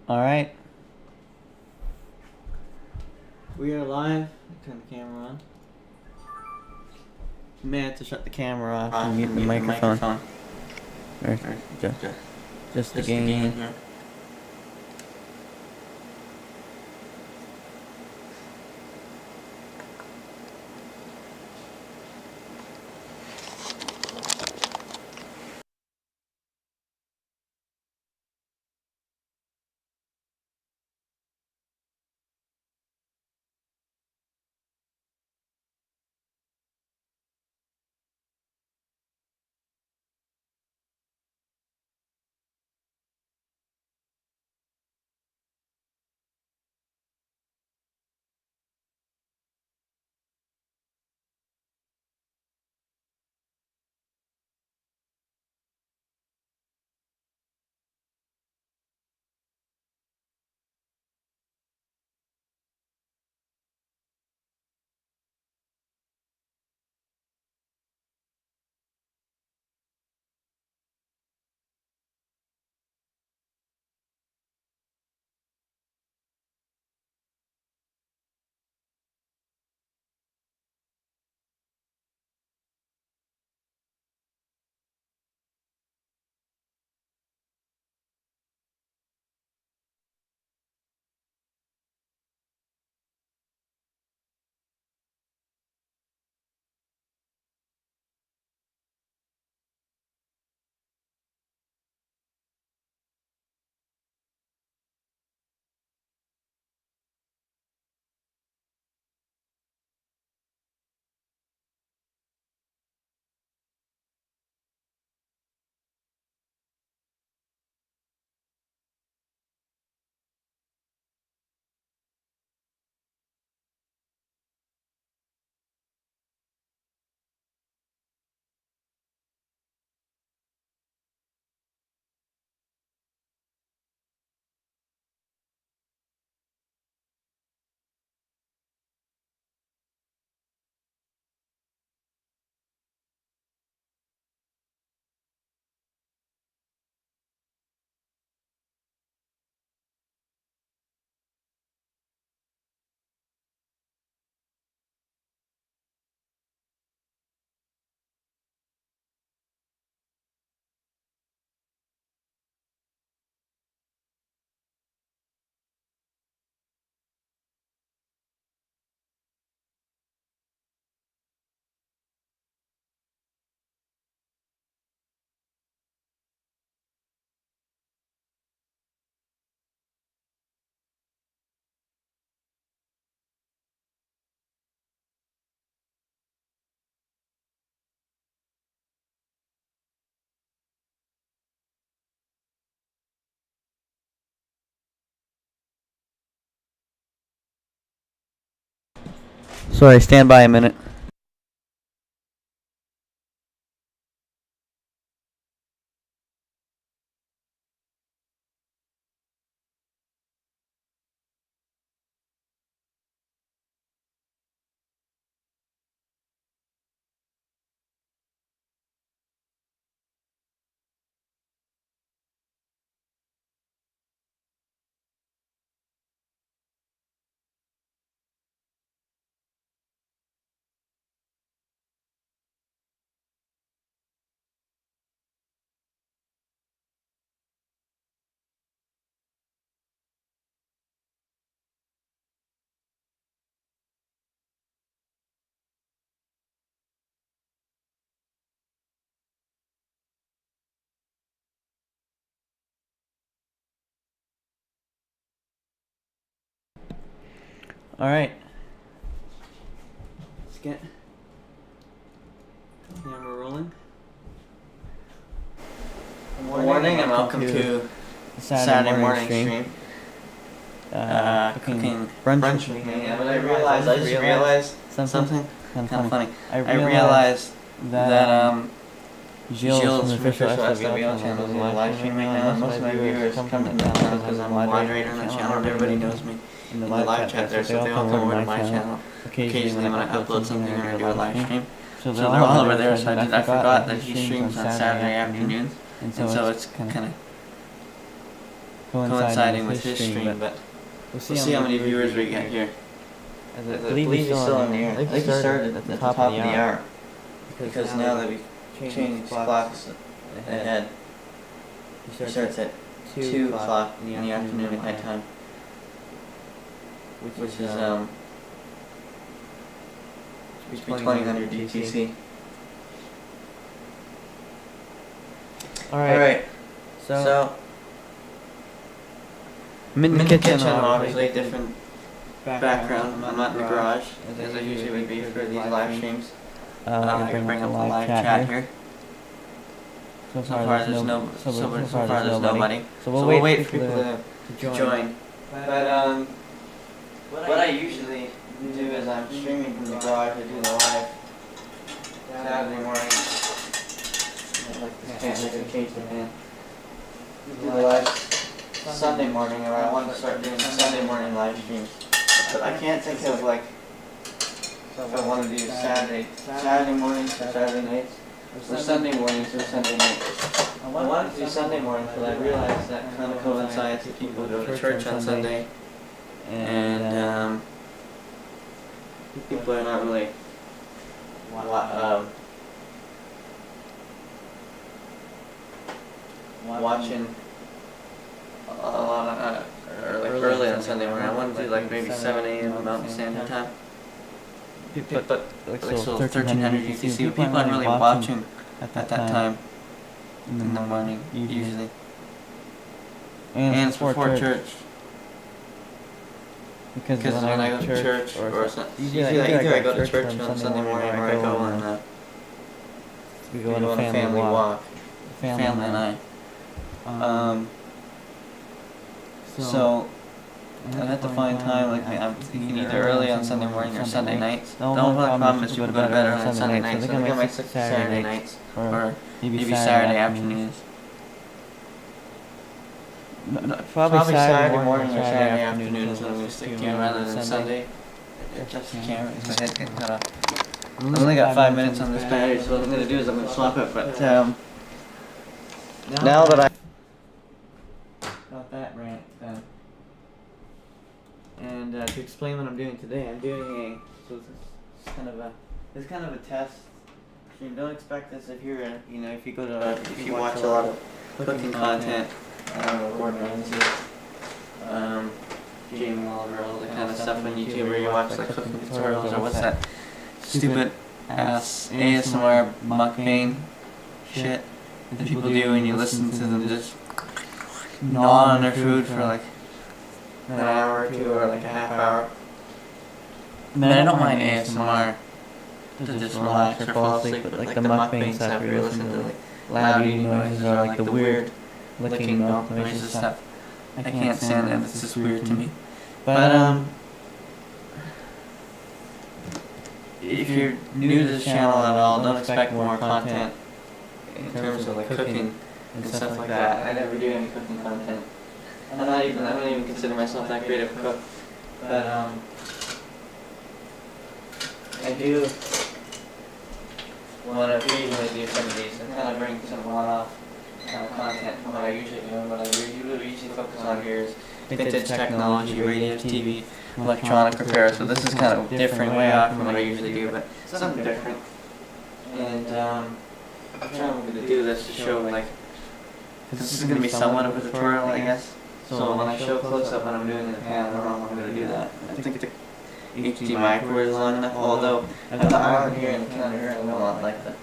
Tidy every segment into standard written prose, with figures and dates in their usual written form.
Alright. We are live. Turn the camera on. You may have to shut the camera off and mute the microphone. Or just the gain. Yeah. Sorry, stand by a minute. Alright. Let's get the camera rolling. Good morning and welcome to Saturday morning stream. Cooking brunch with me. And I just realized something kind of funny. I realized that Gilles from the official SWL channel is live streaming right now. Most of my viewers come from the channel because I'm a moderator on the channel and everybody knows me in the live chat there, so they all come over to my channel occasionally when I upload something or I do a live stream. So they're all over there, so I forgot that he streams on Saturday afternoons, and so it's kind of coinciding with his stream, but we'll see how many viewers we get here. I believe he's still in the air. I think he started at the top of the hour. Because now that we've changed clocks ahead, he starts at 2 o'clock in the afternoon at night time. Which is, should be 2000 DTC. Alright, so I'm in the kitchen, obviously, different background. I'm not in the garage, as I usually would be for these live streams. I can bring up the live chat here. So far there's nobody. So we'll wait for people to join. But what I usually do is I'm streaming from the garage. I do the live Saturday morning. I can change the man. Do the live Sunday morning, or I want to start doing Sunday morning live streams. But I can't think of like if I want to do Saturday mornings or Saturday nights, or Sunday mornings or Sunday nights. I wanted to do Sunday mornings, but I realized that kind of coincides with people who go to church on Sunday, and people are not really watching a lot of or like early on Sunday morning. I wanted to do like maybe 7 a.m. Mountain Standard Time. But like so 1300 UTC, people aren't really watching at that time in the morning usually. And it's before church. Because when I go to church, or usually either I go to church on Sunday morning, or I go on we go on a family walk. Family and I. So I have to find time, like I'm thinking either early on Sunday morning or Sunday nights. The only problem is people go to bed early on Sunday nights, so I think I might stick to Saturday nights, or maybe Saturday afternoons. Probably Saturday morning or Saturday afternoon is when I'm going to stick to rather than Sunday. Just can't, my head getting cut off. I've only got 5 minutes on this battery, so what I'm going to do is I'm going to swap it, but now that I got that rant done. And to explain what I'm doing today, I'm doing this is kind of a test. You don't expect this if you're if you watch a lot of cooking content, Gordon Ramsay, Jamie Oliver, all the kind of stuff on YouTube where you watch like cooking tutorials, or what's that stupid ass ASMR mukbang shit that people do, and you listen to them just gnaw on their food for like an hour or two, or like a half hour. I mean, I don't mind ASMR to just relax or fall asleep, but like the mukbang stuff where you listen to like loud eating noises, or like the weird licking mouth noises and stuff, I can't stand that. It's just weird to me. But if you're new to this channel at all, don't expect more content in terms of like cooking and stuff like that. I never do any cooking content. I don't even consider myself that great of a cook, but I do want to occasionally do some of these and kind of bring some one-off kind of content from what I usually do. And what I usually focus on here is vintage technology, radio, TV, electronic repair. So this is kind of different, way off from what I usually do, but something different. And I'm trying to do this to show like, because this is going to be somewhat of a tutorial, I guess. So when I show close up what I'm doing in the pan, I don't know if I'm going to do that. I think the HDMI cord is long enough, although I've got the iron here and the can here, and I don't want like the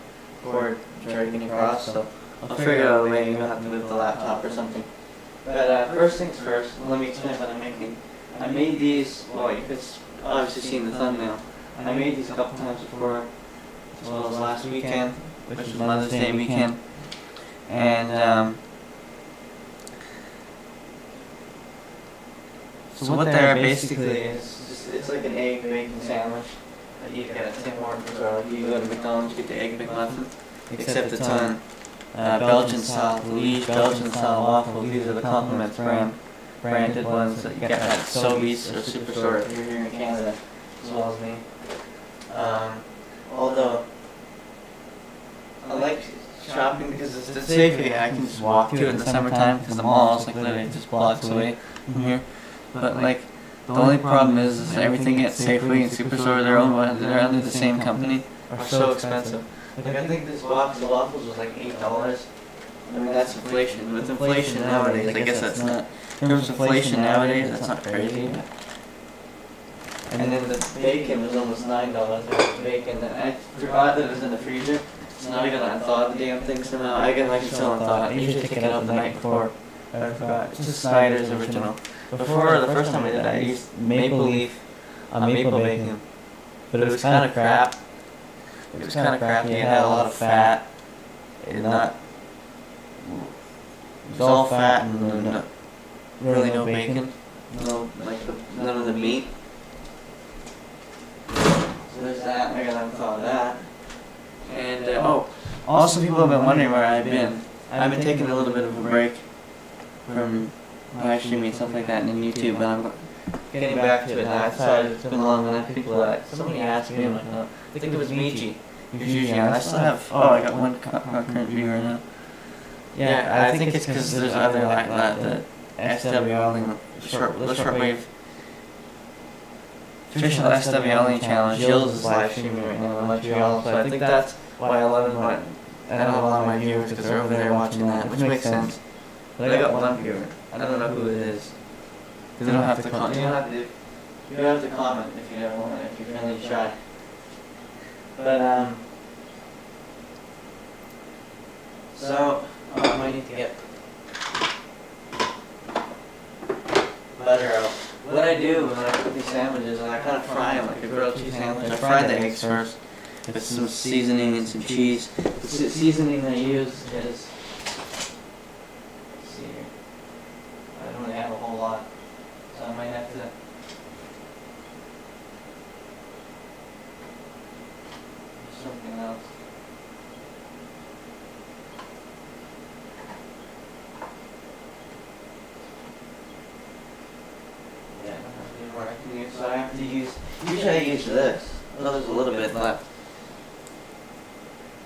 cord dragging across, so I'll figure out a way. Maybe I'll have to move the laptop or something. But first things first, let me explain what I'm making. I made these, well, you could obviously see in the thumbnail. I made these a couple times before, as well as last weekend, which was Mother's Day weekend. And so what they are basically is just, it's like an egg bacon sandwich that you get at Tim Hortons, or like you go to McDonald's, you get the egg McMuffin, except it's on Belgian style, Liège Belgian style waffles. These are the Compliments branded ones that you get at Sobeys or Superstore if you're here in Canada, as well as me. Although I like shopping because it's safe here. I can just walk to it in the summertime because the mall's like literally just blocks away from here. But like the only problem is everything at Safeway and Superstore, they're under the same company, are so expensive. Like I think this box of waffles was like $8. I mean that's inflation. With inflation nowadays, I guess that's not. In terms of inflation nowadays, that's not crazy. And then the bacon was almost $9. Bacon, and I forgot that it was in the freezer. It's not even unthawed, the damn thing somehow. I get like it's still unthawed. I usually take it out the night before. I forgot. It's just Snyder's original. Before, the first time I did it, I used maple leaf on maple bacon. But it was kind of crap. It was kind of crappy. It had a lot of fat. It not. It was all fat and really no bacon. No, like none of the meat. So there's that. I gotta unthaw that. And also people have been wondering where I've been. I've been taking a little bit of a break from live streaming and stuff like that in YouTube, but I'm getting back to it now. I thought it's been long enough. Somebody asked me, I'm like, no. I think it was Michi. Usually, I still have. I got one current viewer now. Yeah, I think it's because there's other like the SWL shortwave official SWL challenge. Jill's is live streaming right now in Montreal, so I think that's why I don't have a lot of my viewers because they're over there watching that, which makes sense. But I got one viewer. I don't know who it is. Because you don't have to comment. You don't have to comment if you never want. If you're friendly, shy. But so I might need to get butter out. What I do when I cook these sandwiches is I kind of fry them like a grilled cheese sandwich. I fry the eggs first with some seasoning and some cheese. The seasoning I use is, let's see here, I don't really have a whole lot, so I might have to use something else. So I have to use, usually I use this. Oh, there's a little bit left.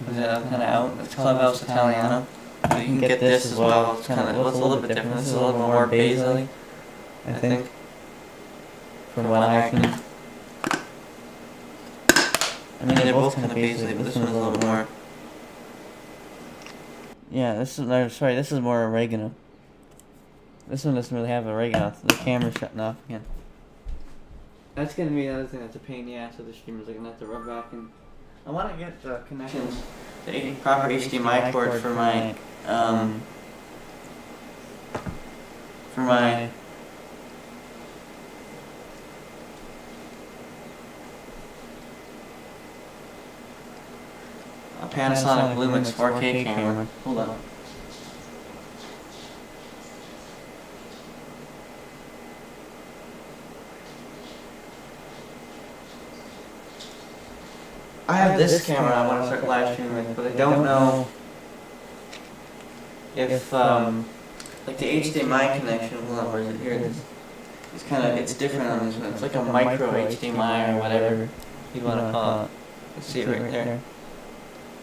Is that kind of out? It's Clubhouse Italiano. But you can get this as well. It's kind of, it's a little bit different. This is a little more basil-y, I think. From what I can. I mean, they're both kind of basil-y, but this one's a little more. Yeah, this is more oregano. This one doesn't really have oregano. The camera's shutting off again. That's gonna be another thing that's a pain in the ass of the streamers. They're gonna have to rub back and. I want to get the connections, the proper HDMI cord for my Panasonic Lumix 4K camera. Hold on. I have this camera I want to start live streaming with, but I don't know if like the HDMI connection. Hold on, where is it? Here it is. It's kind of, it's different on this one. It's like a micro HDMI or whatever you want to call it. Let's see it right there.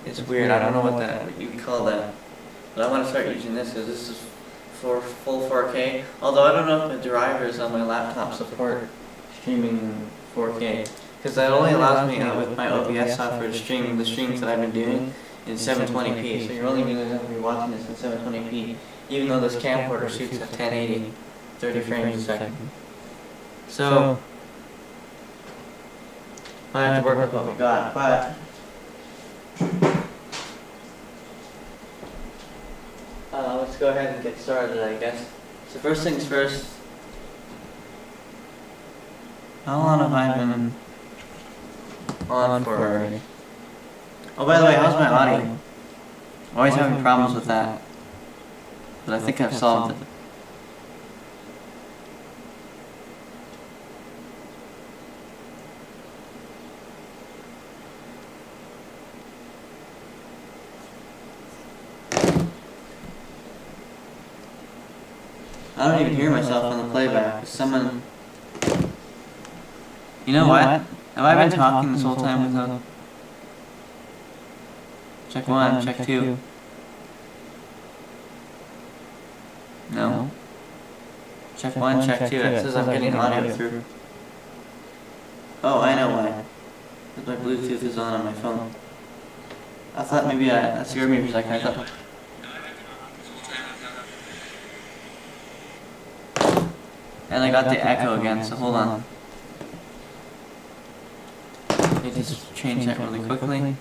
It's weird. I don't know what you call that, but I want to start using this because this is for full 4K. Although I don't know if the drivers on my laptop support streaming in 4K. Because that only allows me with my OBS software to stream the streams that I've been doing in 720p. So you're only going to be watching this in 720p, even though this camcorder shoots at 1080, 30 frames a second. So I have to work with what we got, but let's go ahead and get started, I guess. So first things first. How long have I been on for already? Oh, by the way, how's my audio? I'm always having problems with that, but I think I've solved it. I don't even hear myself on the playback. Someone, you know what? Have I been talking this whole time without? Check one, check two. No. Check 1, check 2. It says I'm getting audio through. Oh, I know why. Because my Bluetooth is on my phone. I thought maybe that scared me for a second. I thought. And I got the echo again, so hold on. Let me just change that really quickly.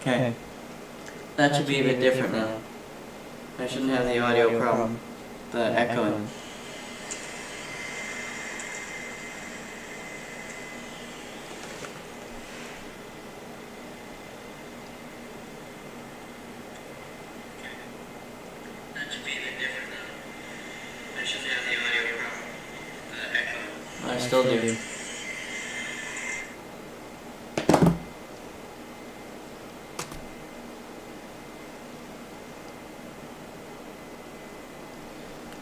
Okay. That should be a bit different now. I shouldn't have the audio problem. The echoing. That should be a bit different now. I shouldn't have the audio problem. The echoing. I still do.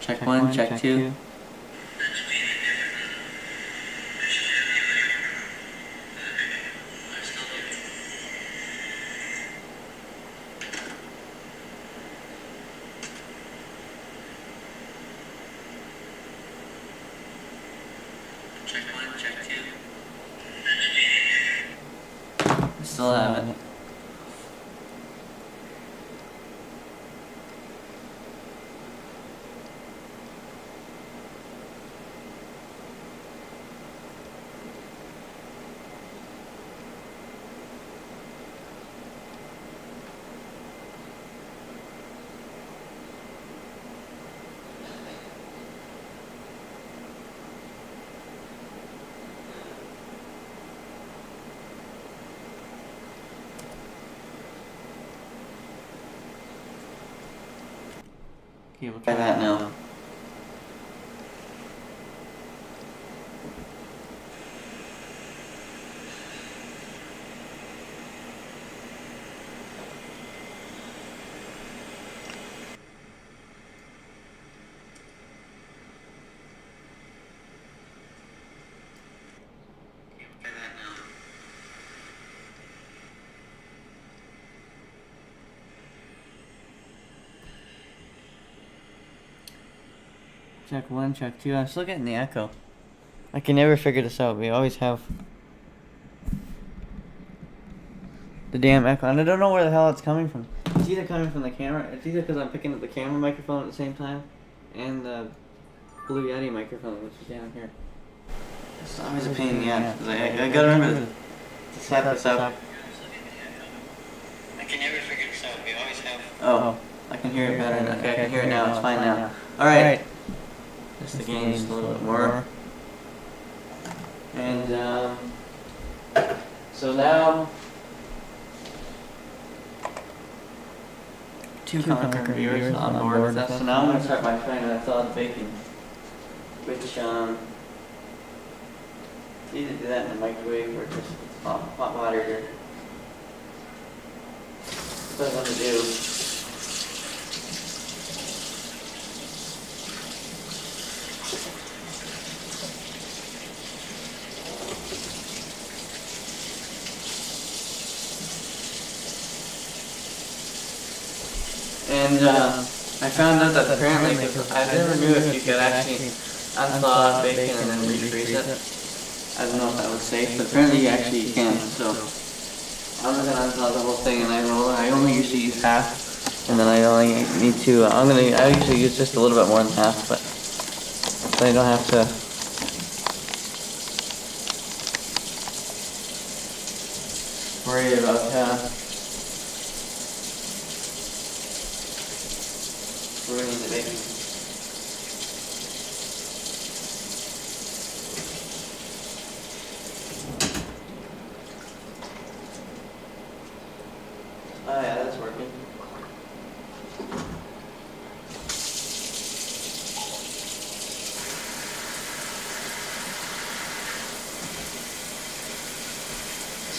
Check 1, check 2. Check 1, check 2. I still haven't. Okay, we'll try that now. Check 1, check 2. I'm still getting the echo. I can never figure this out. We always have the damn echo, and I don't know where the hell it's coming from. It's either coming from the camera. It's either because I'm picking up the camera microphone at the same time, and the Blue Yeti microphone, which is down here. It's always a pain in the ass. I gotta remember to set this up. I can never figure this out. We always have. Oh, I can hear it better. Okay, I can hear it now. It's fine now. All right. Just the gain just a little bit more. And so now 2 concurrent viewers on board with us. So now I'm gonna start by trying to thaw the bacon, which it's either do that in the microwave or just hot water here. What I'm gonna do. And I found out that apparently, because I never knew if you could actually unthaw bacon and then refreeze it. I don't know if that was safe, but apparently you actually can. So I'm just gonna unthaw the whole thing, and I only usually use half, and then I only need to. I usually use just a little bit more than half, but so I don't have to. Worry about ruining the bacon.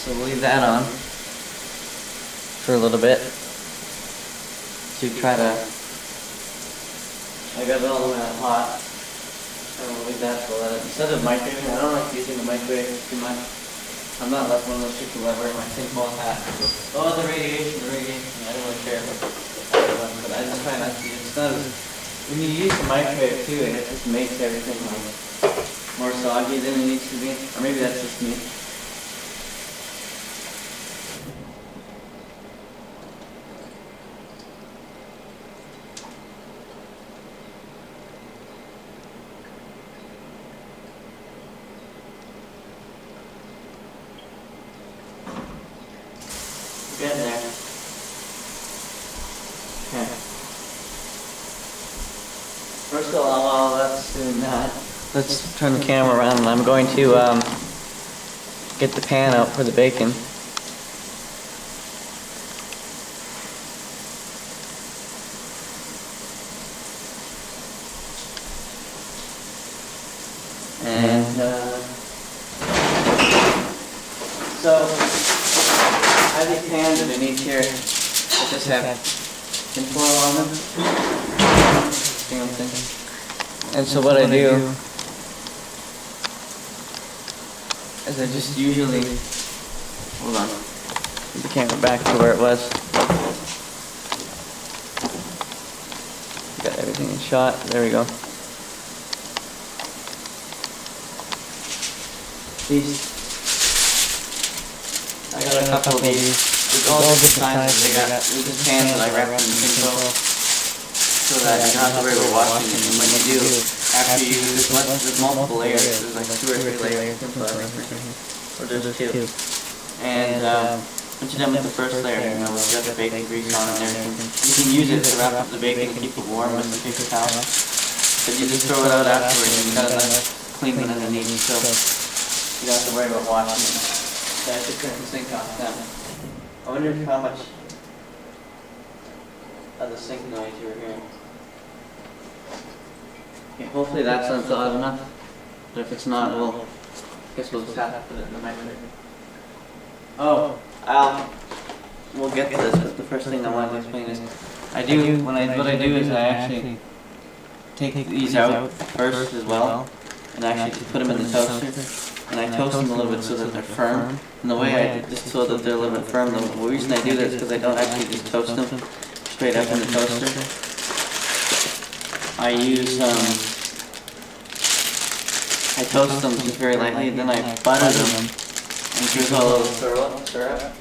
So we'll leave that on for a little bit to try to. I got it all the way on hot. And we'll leave that for a little. Instead of microwaving, I don't like using the microwave too much. I'm not like one of those people that wear my tinfoil hat. Oh, the radiation. I don't really care about that, but I just try not to use it. It's not as, when you use the microwave too, it just makes everything like more soggy than it needs to be. Or maybe that's just me. Getting there. Okay. First of all, while that's doing that, let's turn the camera around and I'm going to get the pan out for the bacon. And so I have these pans underneath here that just have tinfoil on them. See what I'm thinking? And so what I do is I just usually, hold on, put the camera back to where it was. Got everything in shot, there we go. These, I got a couple of these. There's all different sizes. They got these pans that I wrap in tinfoil so that you don't have to worry about washing it. And when you do, after you use there's multiple layers. There's like 2 or 3 layers of tinfoil, or there's 2. And once you're done with the first layer, you know, you got the bacon grease on and everything. You can use it to wrap up the bacon and keep it warm with the paper towel. But you just throw it out afterwards and you got a nice clean one underneath, so you don't have to worry about washing it. So I should turn the sink off now. I wonder how much of the sink noise you were hearing. Okay, hopefully that's not loud enough. But if it's not, I guess we'll just have to put it in the microwave. Oh, we'll get to this, but the first thing I want to explain is what I do is I actually take these out first as well, and actually put them in the toaster. And I toast them a little bit so that they're firm. And the way I do this so that they're a little bit firm, the reason I do this is because I don't actually just toast them straight up in the toaster. I use, I toast them just very lightly, and then I butter them and drizzle a little syrup.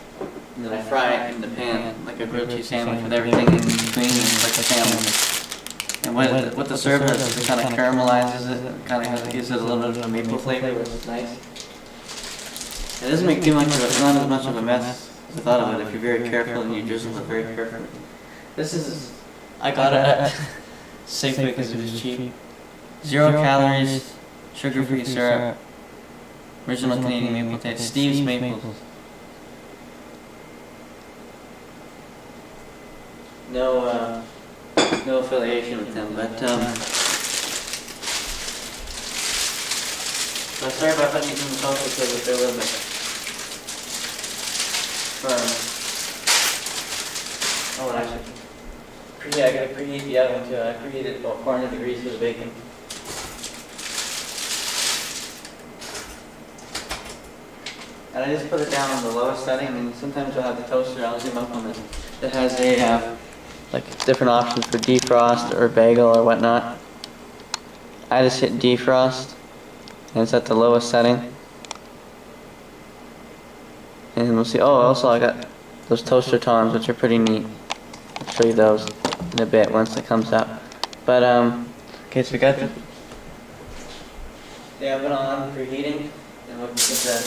And then I fry it in the pan like a grilled cheese sandwich with everything in between, like a sandwich. And what the syrup does is it kind of caramelizes it, kind of gives it a little bit of a maple flavor, which is nice. It doesn't make too much of it, it's not as much of a mess as I thought of it if you're very careful and you drizzle it very carefully. This is, I got it at Safeway because it was cheap. 0 calories, sugar-free syrup, original Canadian maple taste, Steve's Maples. No affiliation with them, but so sorry about putting these in the toaster because they're a little bit firm. Oh, and actually, I gotta preheat the oven too. I preheat it about 400 degrees for the bacon. And I just put it down on the lowest setting, and sometimes I'll have the toaster, I'll zoom up on it. It has a like different options for defrost or bagel or whatnot. I just hit defrost and it's at the lowest setting. And we'll see, oh also I got those toaster tongs which are pretty neat. I'll show you those in a bit once it comes up. But okay, so we got the oven on for heating, and we'll put the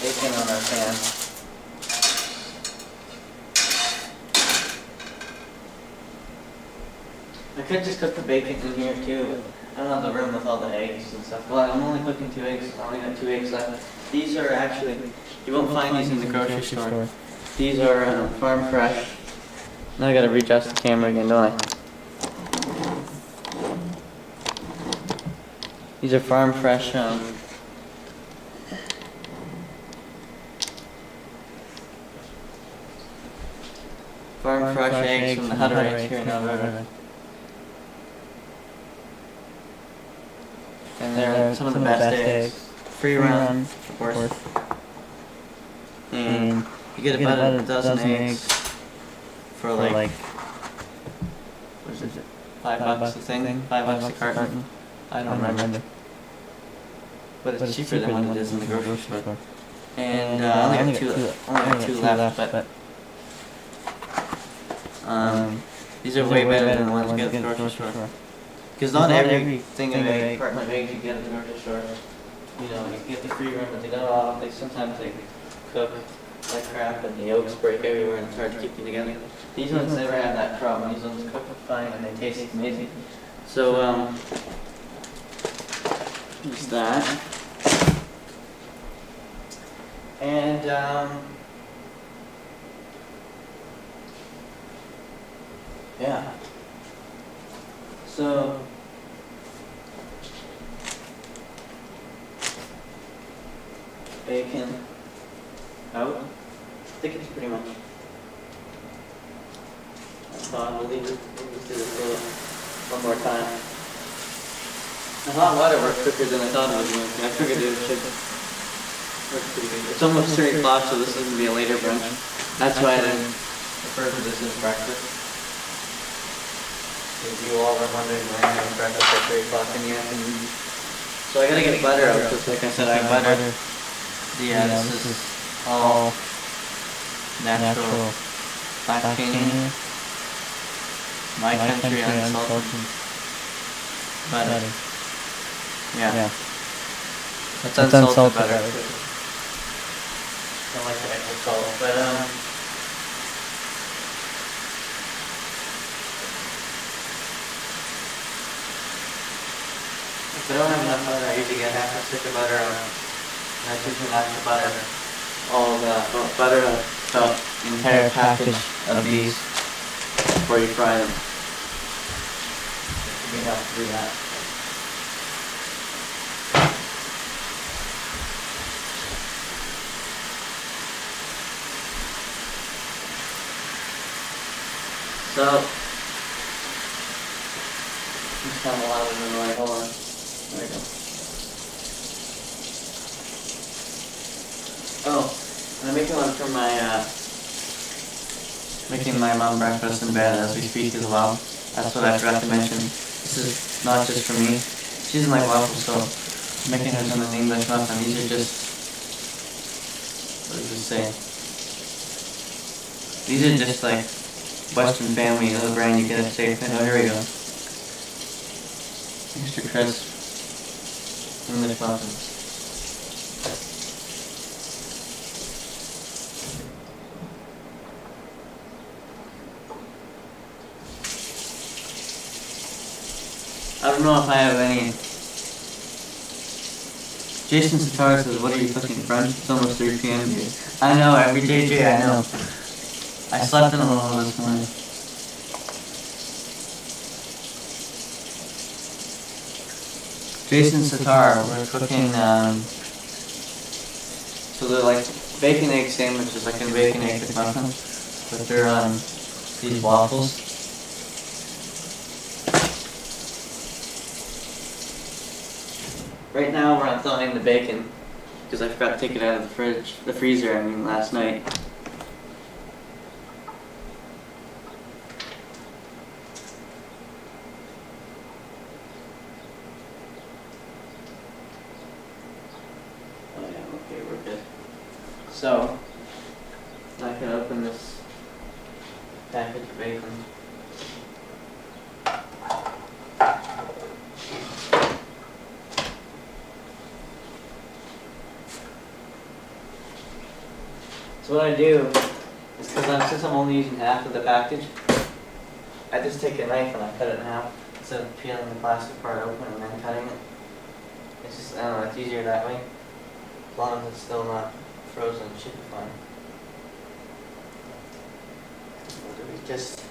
bacon on our pan. I could just cook the bacon in here too. I don't have the room with all the eggs and stuff. Well, I'm only cooking 2 eggs. I only got 2 eggs left. These are actually, you won't find these in the grocery store. These are farm fresh. Now I gotta readjust the camera again, don't I? These are farm fresh fresh eggs from the Hutter Ranch here in Alberta. And they're some of the best eggs. Free run, of course. And you get about a dozen eggs for like, what is it, $5 a thing? $5 a carton? I don't remember. But it's cheaper than what it is in the grocery store. And I only got two left, but these are way better than the ones you get at the grocery store. Because not every thing of egg, carton of eggs you get at the grocery store, you know, you get the free run, but they don't all, sometimes they cook like crap and the yolks break everywhere and it's hard to keep them together. These ones never have that problem. These ones cook fine and they taste amazing. So, there's that. And, yeah. So, bacon out. I think it's pretty much. We'll leave this, do this one more time. The hot water works quicker than I thought it was going to. I figured it should work pretty good. It's almost 3 o'clock, so this is going to be a later brunch. That's why I didn't refer to this as breakfast. If you all were wondering why I'm having breakfast at 3 o'clock in the afternoon. So I gotta get butter out, because like I said, I buttered. Yeah, this is all natural lactane. My country unsalted butter. Yeah. That's unsalted butter. Don't like the extra salt, but if I don't have enough butter, I usually get half a stick of butter and I usually have to butter all the butter the entire package of these before you fry them. You have to do that. So, just kind of loud and annoying. Hold on. There we go. Oh, and I'm making one for making my mom breakfast in bed as we speak as well. That's what I forgot to mention. This is not just for me. She doesn't like waffles, so I'm making her some of the English muffin. These are just, what does it say? These are just like Western Family, you know, the brand you get at Safe. Oh, here we go. Extra crisp English muffins. I don't know if I have any. Jason Sitar says, what are you cooking, brunch? It's almost 3 p.m. here. I know, every JJ, I know. I slept in a little this morning. Jason Sitar, we're cooking, so they're like bacon egg sandwiches, like a bacon egg McMuffin, but they're on these waffles. Right now we're on thawing the bacon, because I forgot to take it out of the freezer, last night. Oh yeah, okay, we're good. So, I can open this package of bacon. So what I do is, since I'm only using half of the package, I just take a knife and I cut it in half instead of peeling the plastic part open and then cutting it. It's just, I don't know, it's easier that way. As long as it's still not frozen, it should be fine. What do we just...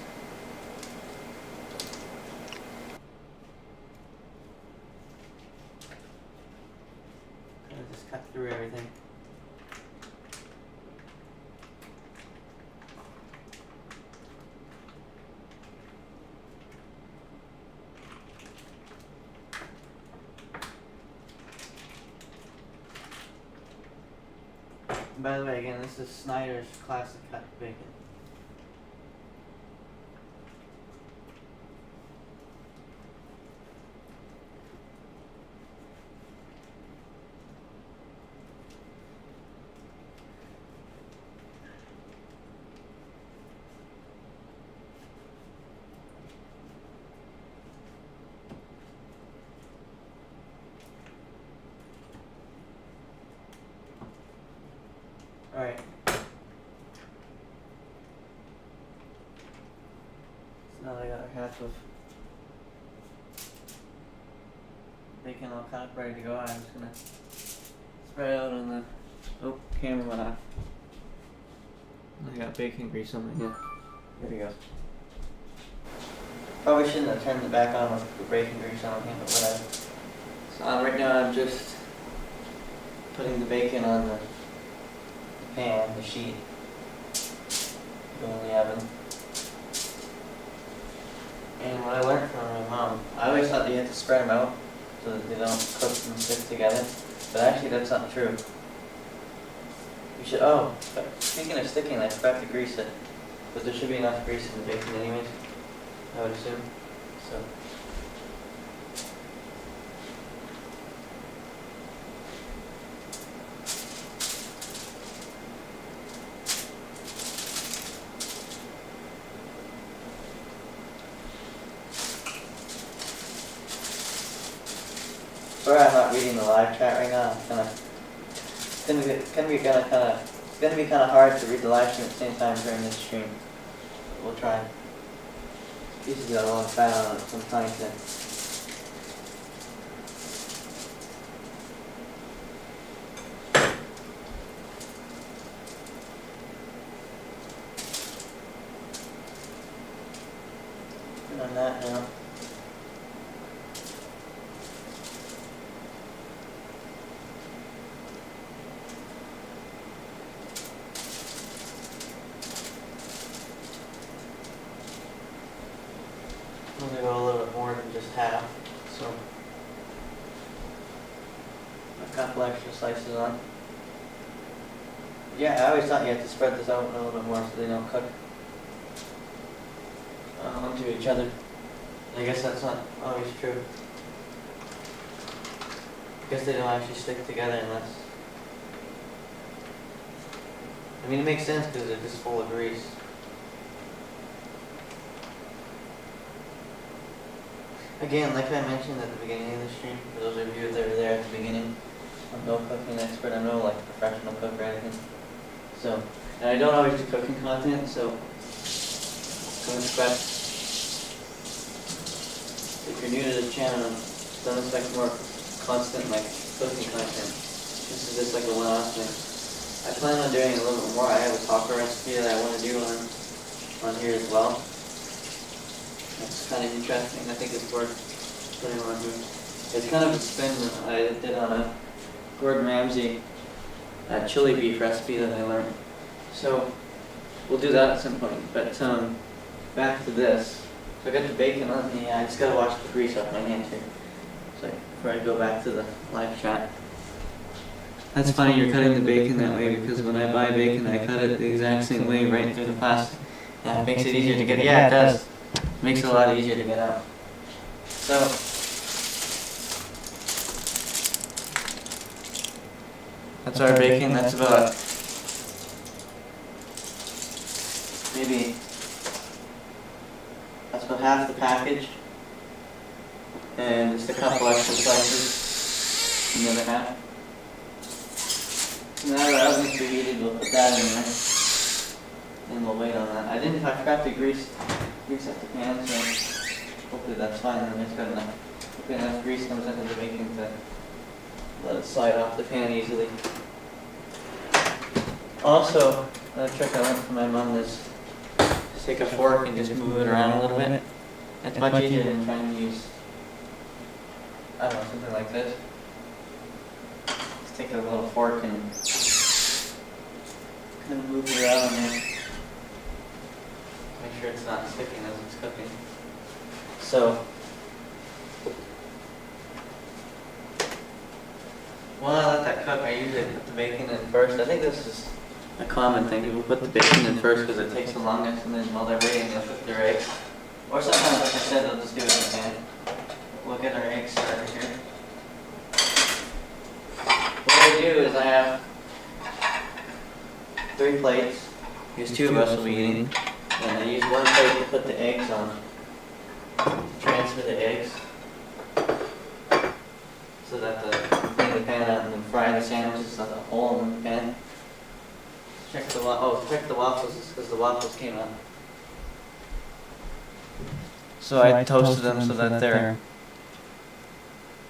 just cut through everything. By the way, again, this is Snyder's classic cut bacon. Alright. So now that I got our half of bacon all kind of ready to go, I'm just gonna spread it out on the, oh, camera went off. I got bacon grease on my hand. Here we go. Probably shouldn't have turned it back on with the bacon grease on here, but whatever. So right now I'm just putting the bacon on the pan, the sheet, go in the oven. And what I learned from my mom, I always thought that you had to spread them out so that they don't cook and stick together, but actually that's not true. You should, oh, but speaking of sticking, I forgot to grease it, but there should be enough grease in the bacon anyways, I would assume, so. Sorry I'm not reading the live chat right now. It's gonna be kind of hard to read the live stream at the same time during this stream. But we'll try. Usually got a lot of fat on it, so I'm trying to. Put on that now. I'm gonna go a little bit more than just half, so a couple extra slices on. Yeah, I always thought you had to spread this out a little bit more so they don't cook onto each other. I guess that's not always true. I guess they don't actually stick together unless. I mean, it makes sense because they're just full of grease. Again, like I mentioned at the beginning of the stream, for those of you that were there at the beginning, I'm no cooking expert, I'm no like professional cook or anything. So, and I don't always do cooking content, so don't expect, if you're new to this channel, don't expect more constant like cooking content. This is just like a one-off thing. I plan on doing a little bit more. I have a taco recipe that I want to do on here as well. That's kind of interesting. I think it's worth putting on here. It's kind of a spin that I did on a Gordon Ramsay chili beef recipe that I learned. So we'll do that at some point. But back to this. So I got the bacon on me. I just gotta wash the grease off my hands here. So before I go back to the live chat. That's funny you're cutting the bacon that way because when I buy bacon I cut it the exact same way right through the plastic. Yeah, it makes it easier to get. Yeah, it does. Makes it a lot easier to get out. So, that's our bacon. That's about maybe that's about half the package, and just a couple extra slices in the other half. Now the oven's preheated, we'll put that in there, and we'll wait on that. I forgot to grease up the pan, so hopefully that's fine. And it's got enough grease comes into the bacon to let it slide off the pan easily. Also, another trick I learned from my mom is just take a fork and just move it around a little bit. It's much easier than trying to use, I don't know, something like this. Just take a little fork and kind of move it around there. Make sure it's not sticking as it's cooking. So, while I let that cook, I usually put the bacon in first. I think this is a common thing. People put the bacon in first because it takes the longest, and then while they're waiting, they'll cook their eggs. Or sometimes, like I said, they'll just do it in the pan. We'll get our eggs started here. What I do is I have 3 plates. Because 2 of us will be eating. And I use 1 plate to put the eggs on. Transfer the eggs. So that clean the pan out and then fry the sandwiches at the hole in the pan. Check the waffles because the waffles came out. So I toasted them so that they're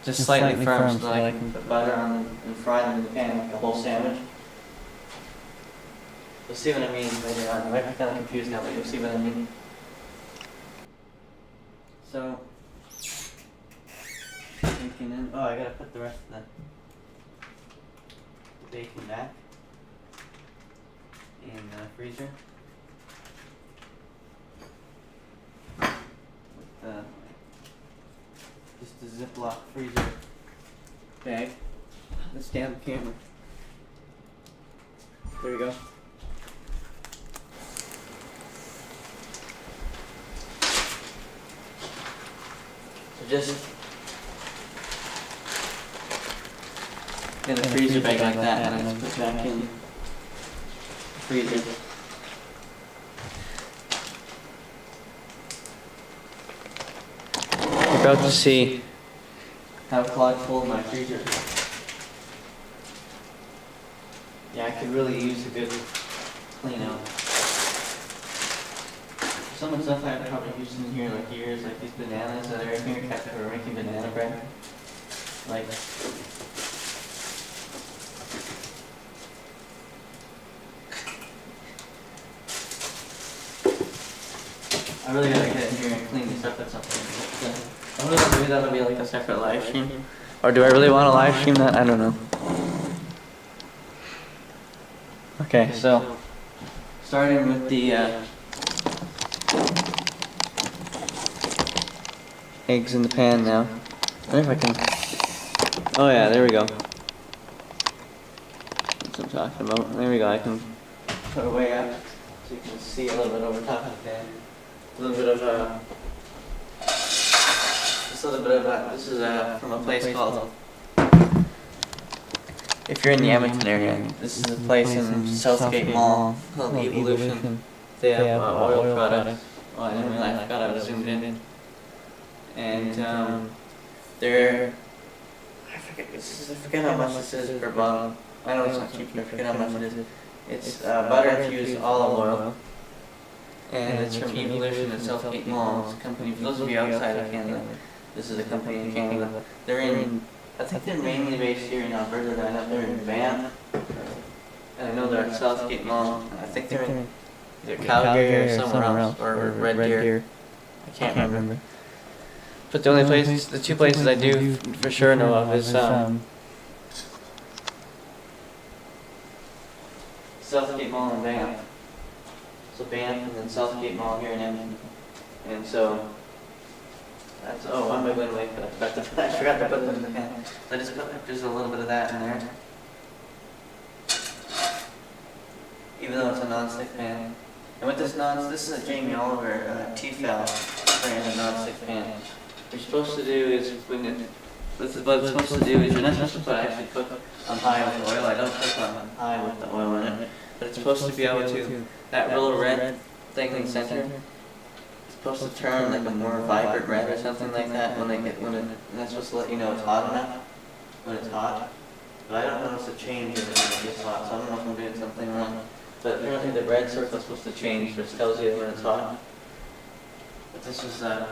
just slightly firm so that I can put butter on them and fry them in the pan like a whole sandwich. You'll see what I mean later on. You might be kind of confused now, but you'll see what I mean. So, bacon in. Oh, I gotta put the rest of the bacon back in the freezer. With just a Ziploc freezer bag. This damn camera. There we go. So just in a freezer bag like that, and I just put it back in the freezer. You're about to see how clogged full my freezer is. Yeah, I could really use a good clean out. Some of the stuff I've probably used in here like years, like these bananas that are in here kept for making banana bread. Like I really gotta get in here and clean this up at some point. I don't know, maybe that'll be like a separate live stream. Or do I really want to live stream that? I don't know. Okay, so starting with the eggs in the pan now. I wonder if I can. Oh yeah, there we go. That's what I'm talking about. There we go. I can put it way up so you can see a little bit over top of the pan. A little bit of just a little bit of this is from a place called. If you're in the Edmonton area, this is a place in Southgate Mall called Evolution. They have oil products. Oh, I didn't realize. I forgot I was zoomed in. And they're I forget how much this is per bottle. I know it's not cheap, but I forget how much it is. It's butter infused olive oil. And it's from Evolution at Southgate Mall. It's a company, for those of you outside of Canada, this is a company in Canada. They're in, I think they're mainly based here in Alberta, but I know they're in Banff. And I know they're at Southgate Mall. I think they're in either Calgary or somewhere else, or Red Deer. I can't remember. But the only place, the 2 places I do for sure know of is Southgate Mall and Banff. So Banff and then Southgate Mall here in Edmonton. And so that's why am I going away for that? I forgot to put them in the pan. So I just put just a little bit of that in there. Even though it's a non-stick pan. And with this this is a Jamie Oliver Tefal brand non-stick pan. What you're supposed to do is what it's supposed to do is you're not supposed to actually cook on high with oil. I don't cook on high with the oil in it. But it's supposed to be able to, that little red thing in the center, it's supposed to turn like a more vibrant red or something like that and that's supposed to let you know it's hot enough when it's hot. But I don't notice a change when it gets hot, so I don't know if I'm doing something wrong. But apparently the red circle is supposed to change, which tells you when it's hot. But this is something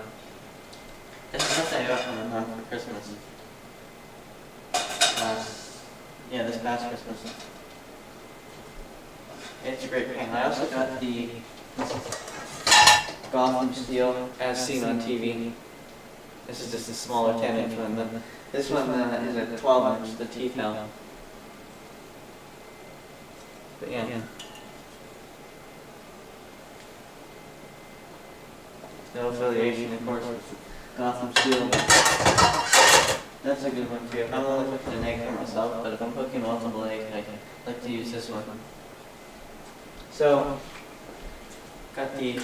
I got from my mom for Christmas. This past Christmas. It's a great pan. I also got the Gotham Steel as seen on TV. This is just a smaller 10-inch one. This one is a 12-inch, the Tefal. But yeah. No affiliation, of course, with Gotham Steel. That's a good one too. I'm only cooking an egg for myself, but if I'm cooking multiple eggs, I like to use this one. So, got the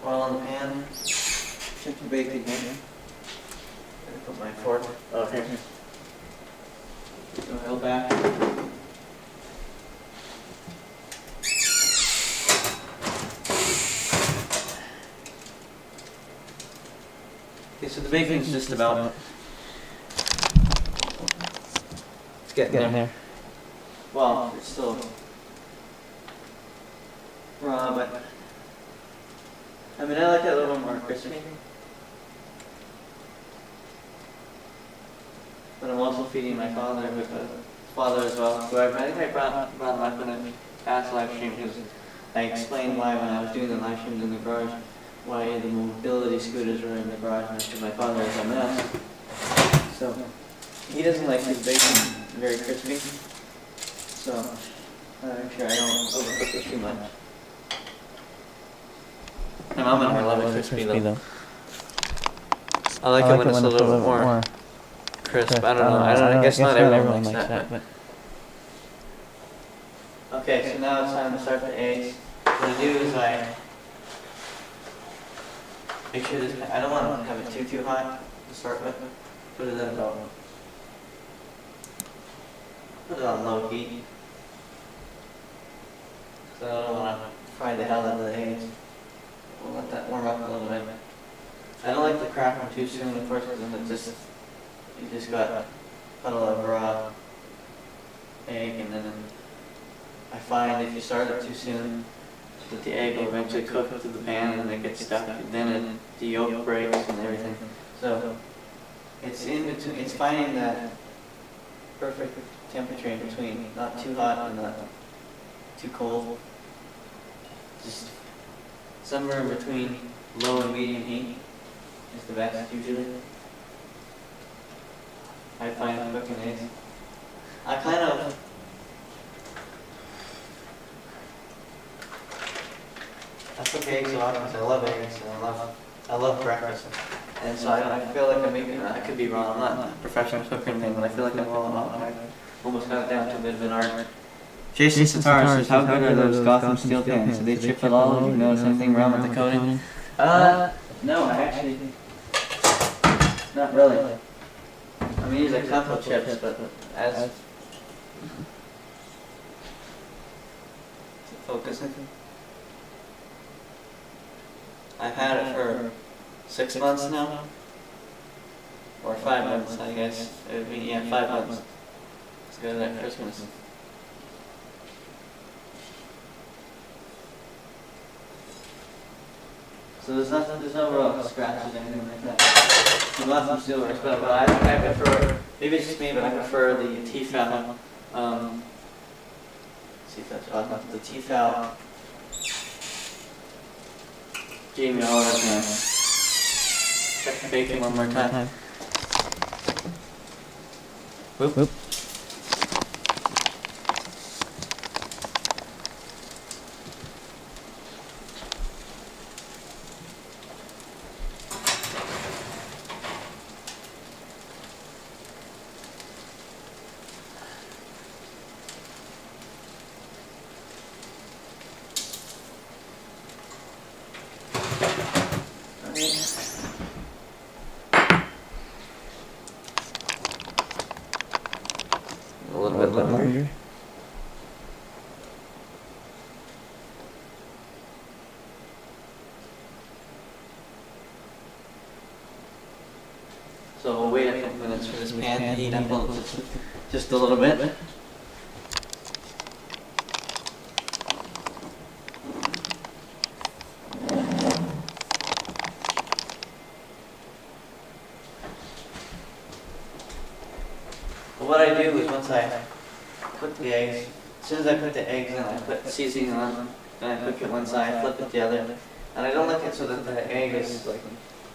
oil in the pan, shift the bacon here. Gonna put my fork out here. The oil back. Okay, so the bacon's just about. It's getting there. Well, it's still raw, but I mean, I like it a little more crispy. But I'm also feeding my father as well. So I think I brought him up in a past live stream because I explained why when I was doing the live streams in the garage, why the mobility scooters were in the garage, because my father is a mess. So he doesn't like his bacon very crispy. So make sure I don't overcook it too much. My mom and I love it crispy though. I like it when it's a little bit more crisp. I don't know. I guess not everyone likes that. But. Okay, so now it's time to start the eggs. What I do is I make sure this. I don't want to have it too hot to start with. Put it at about. Put it on low heat. So I don't want to fry the hell out of the eggs. We'll let that warm up a little bit. I don't like to crack them too soon, of course, because then you just got a lot of raw egg, and then I find if you start it too soon, that the egg will eventually cook through the pan and it gets stuck, and then the yolk breaks and everything. So it's in between. It's finding that perfect temperature in between, not too hot and not too cold. Just somewhere in between low and medium heat is the best usually. I find cooking eggs. I cook eggs so often because I love eggs and I love breakfast. And so I feel like I could be wrong. I'm not a professional cook or anything, but I feel like I'm well enough. I almost got it down to a bit of an art. Jason Satara says, how good are those Gotham steel pans? Did they chip at all? Did you notice anything wrong with the coating? No, I actually, not really. I mean, these are comfort chips, but as focusing. I've had it for 6 months now, or 5 months, I guess. It would be, yeah, 5 months. Let's go to that Christmas. So there's no real scratches or anything like that. The Gotham steel works, but I prefer, maybe it's just me, but I prefer the Tefal. See if that's awesome. The Tefal gave me all that time. Check the bacon one more time. Whoop. Whoop. A little bit longer. So we'll wait a couple minutes for this pan to heat up just a little bit. What I do is once I put the eggs, as soon as I put the eggs in, I put seasoning on, and I cook it one side, flip it the other. And I don't like it so that the egg is like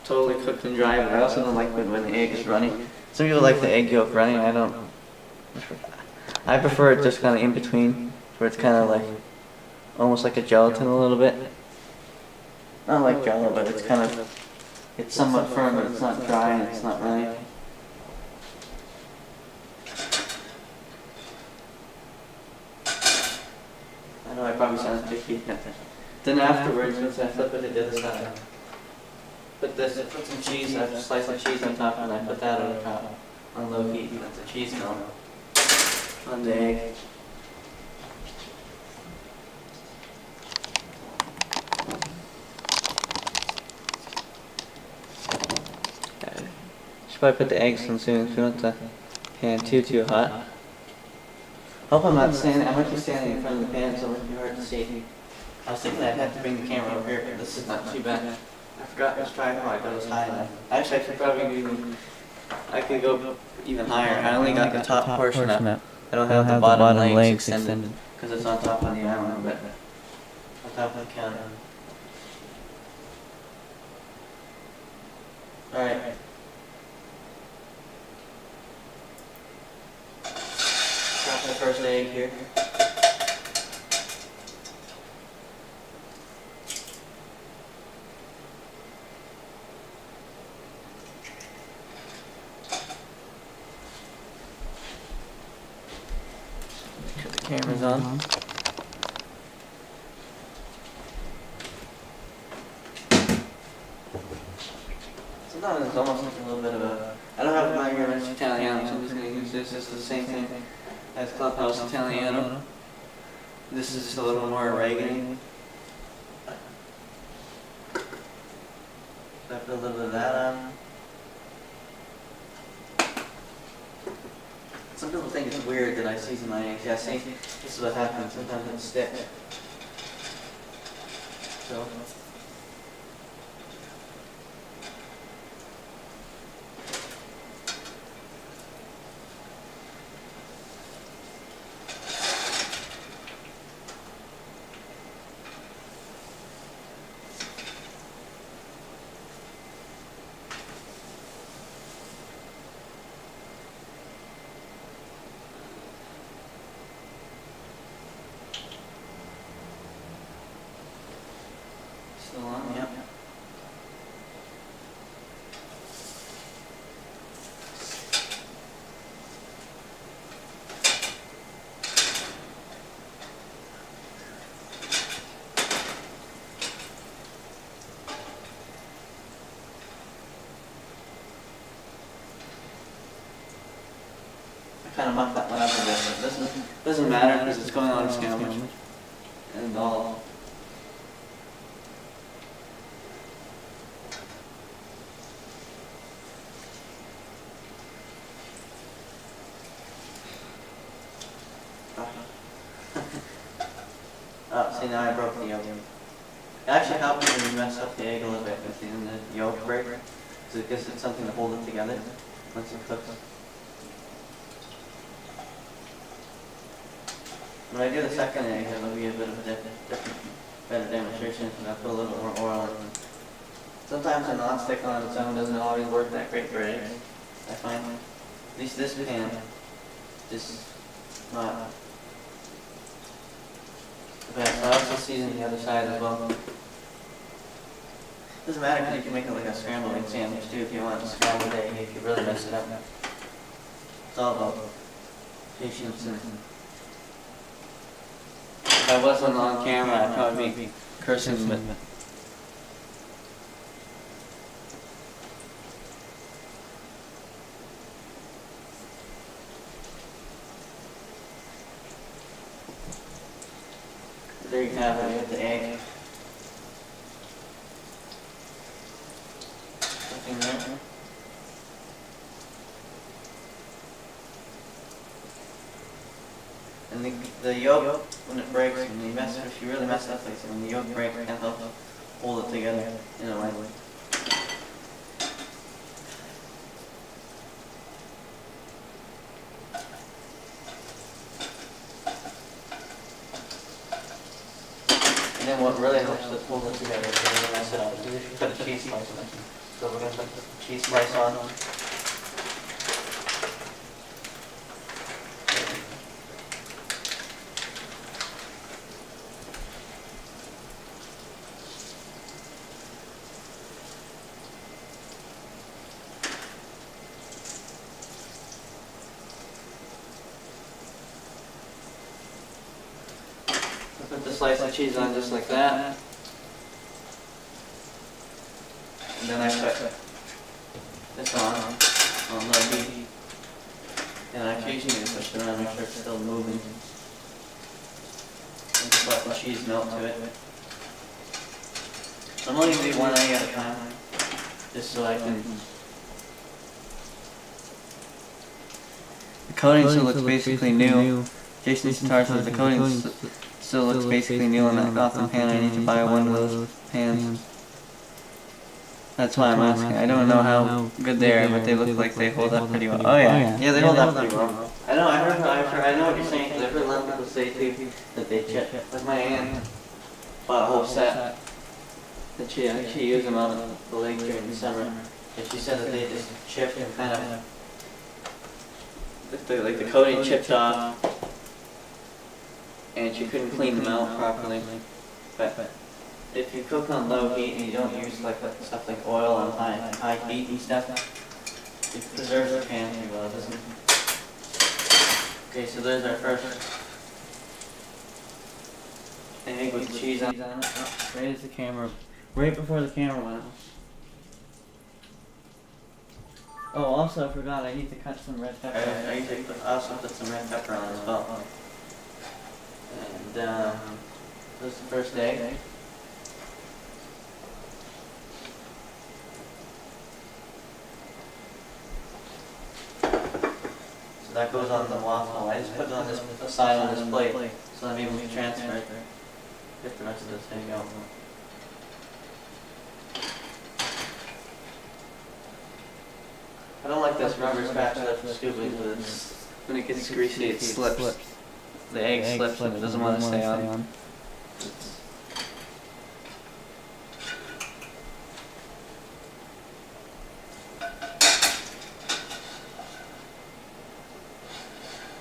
totally cooked and dry, but I also don't like it when the egg is runny. Some people like the egg yolk runny, I don't. I prefer it just kind of in between, where it's kind of like, almost like a gelatin a little bit. Not like Jello, but it's kind of, it's somewhat firm, but it's not dry and it's not runny. I know I probably sound picky, heat. Then afterwards, once I flip it to the other side, put some cheese, I slice the cheese on top, and I put that on top, on low heat, and let the cheese melt on the egg. Should probably put the eggs in soon, if you want the pan too hot. Hope I'm not standing, I might be standing in front of the pan, so it might be hard to see. I was thinking I'd have to bring the camera over here, but this is not too bad. I forgot this tripod goes high enough. Actually, I could go even higher. I only got the top portion up. I don't have the bottom legs extended, because it's on top of the island, but on top of the counter. Alright. Drop the first egg here. Make sure the camera's on. Sometimes it's almost like a little bit of a... I don't have my Brunch Italiano, so I'm just going to use this. This is the same thing as Clubhouse Italiano. This is just a little more oregano. So I put a little bit of that on. Some people think it's weird that I season my eggs. Yeah, see, this is what happens. Sometimes it sticks. So. Still on, yep. I kind of mucked that one up a bit, but it doesn't matter because it's going on a sandwich. And all. Oh, see, now I broke the yolk. It actually helps when you mess up the egg a little bit with the yolk break, because it gives it something to hold it together once it cooks. When I do the second egg, it'll be a bit of a different, better demonstration, and I'll put a little more oil in. Sometimes a non-stick on its own doesn't always work that great for eggs, I find. At least this pan, just not. Okay, so I also season the other side as well. Doesn't matter because you can make it like a scrambled egg sandwich too if you want a scrambled egg, if you really mess it up. It's all about patience and... If I wasn't on camera, I'd probably be cursing, but... There you have it with the egg. Something there. And the yolk, when it breaks, if you really mess up like that, when the yolk breaks, it can help hold it together in a way. And then what really helps to hold it together is when you mess it up, is if you put a cheese slice on it. So we're going to put the cheese slice on. Put the slice of cheese on just like that. And then I put this on low heat. And I occasionally push it around, make sure it's still moving. And just let the cheese melt to it. I'm only going to do one egg at a time, just so I can... The coating still looks basically new. Jason Sitar says the coating still looks basically new on that Gotham pan. I need to buy one of those pans. That's why I'm asking. I don't know how good they are, but they look like they hold up pretty well. Oh yeah, yeah, they hold up pretty well. I know. I know what you're saying. Because I've heard a lot of people say too that they chip. Like my aunt bought a whole set. That she used them on the lake during the summer, and she said that they just chipped and kind of like the coating chipped off, and she couldn't clean them out properly. But if you cook on low heat and you don't use like stuff like oil on high heat and stuff, it preserves the pan pretty well, doesn't it? Okay, so there's our first egg with cheese on it. Oh, right as the camera, right before the camera went off. Oh, also I forgot, I need to cut some red pepper. I need to also put some red pepper on as well. And this is the first egg. So that goes on the waffle. I just put it on this side on this plate, so that maybe we can transfer it. Get the rest of this egg out. I don't like this rubber spatula for scooping, because when it gets greasy it slips. The egg slips and it doesn't want to stay on.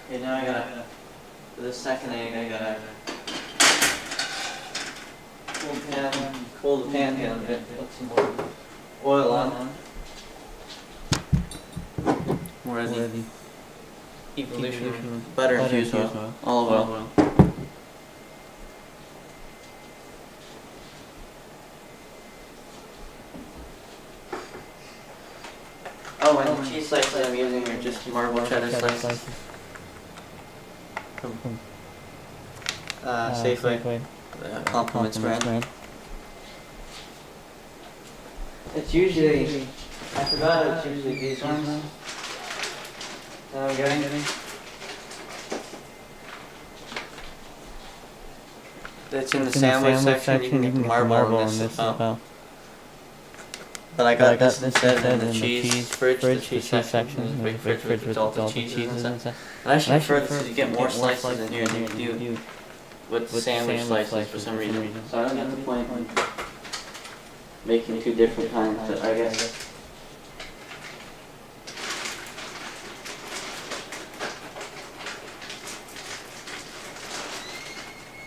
Okay, now I gotta, for this second egg, I gotta cool the pan down a bit, put some more oil on. More of the Evolution butter infused oil, olive oil. Oh, and the cheese slices I'm using are just marble cheddar slices. Safeway. Compliments brand. It's usually, I forgot it's usually these ones. I'm getting. It's in the sandwich section. You can get the marble in this as well. But I got this instead in the cheese fridge. The cheese section is a big fridge with all the cheeses and stuff. I actually prefer this to get more slices in here than you do with sandwich slices for some reason. So I don't get the point in making two different kinds, but I guess.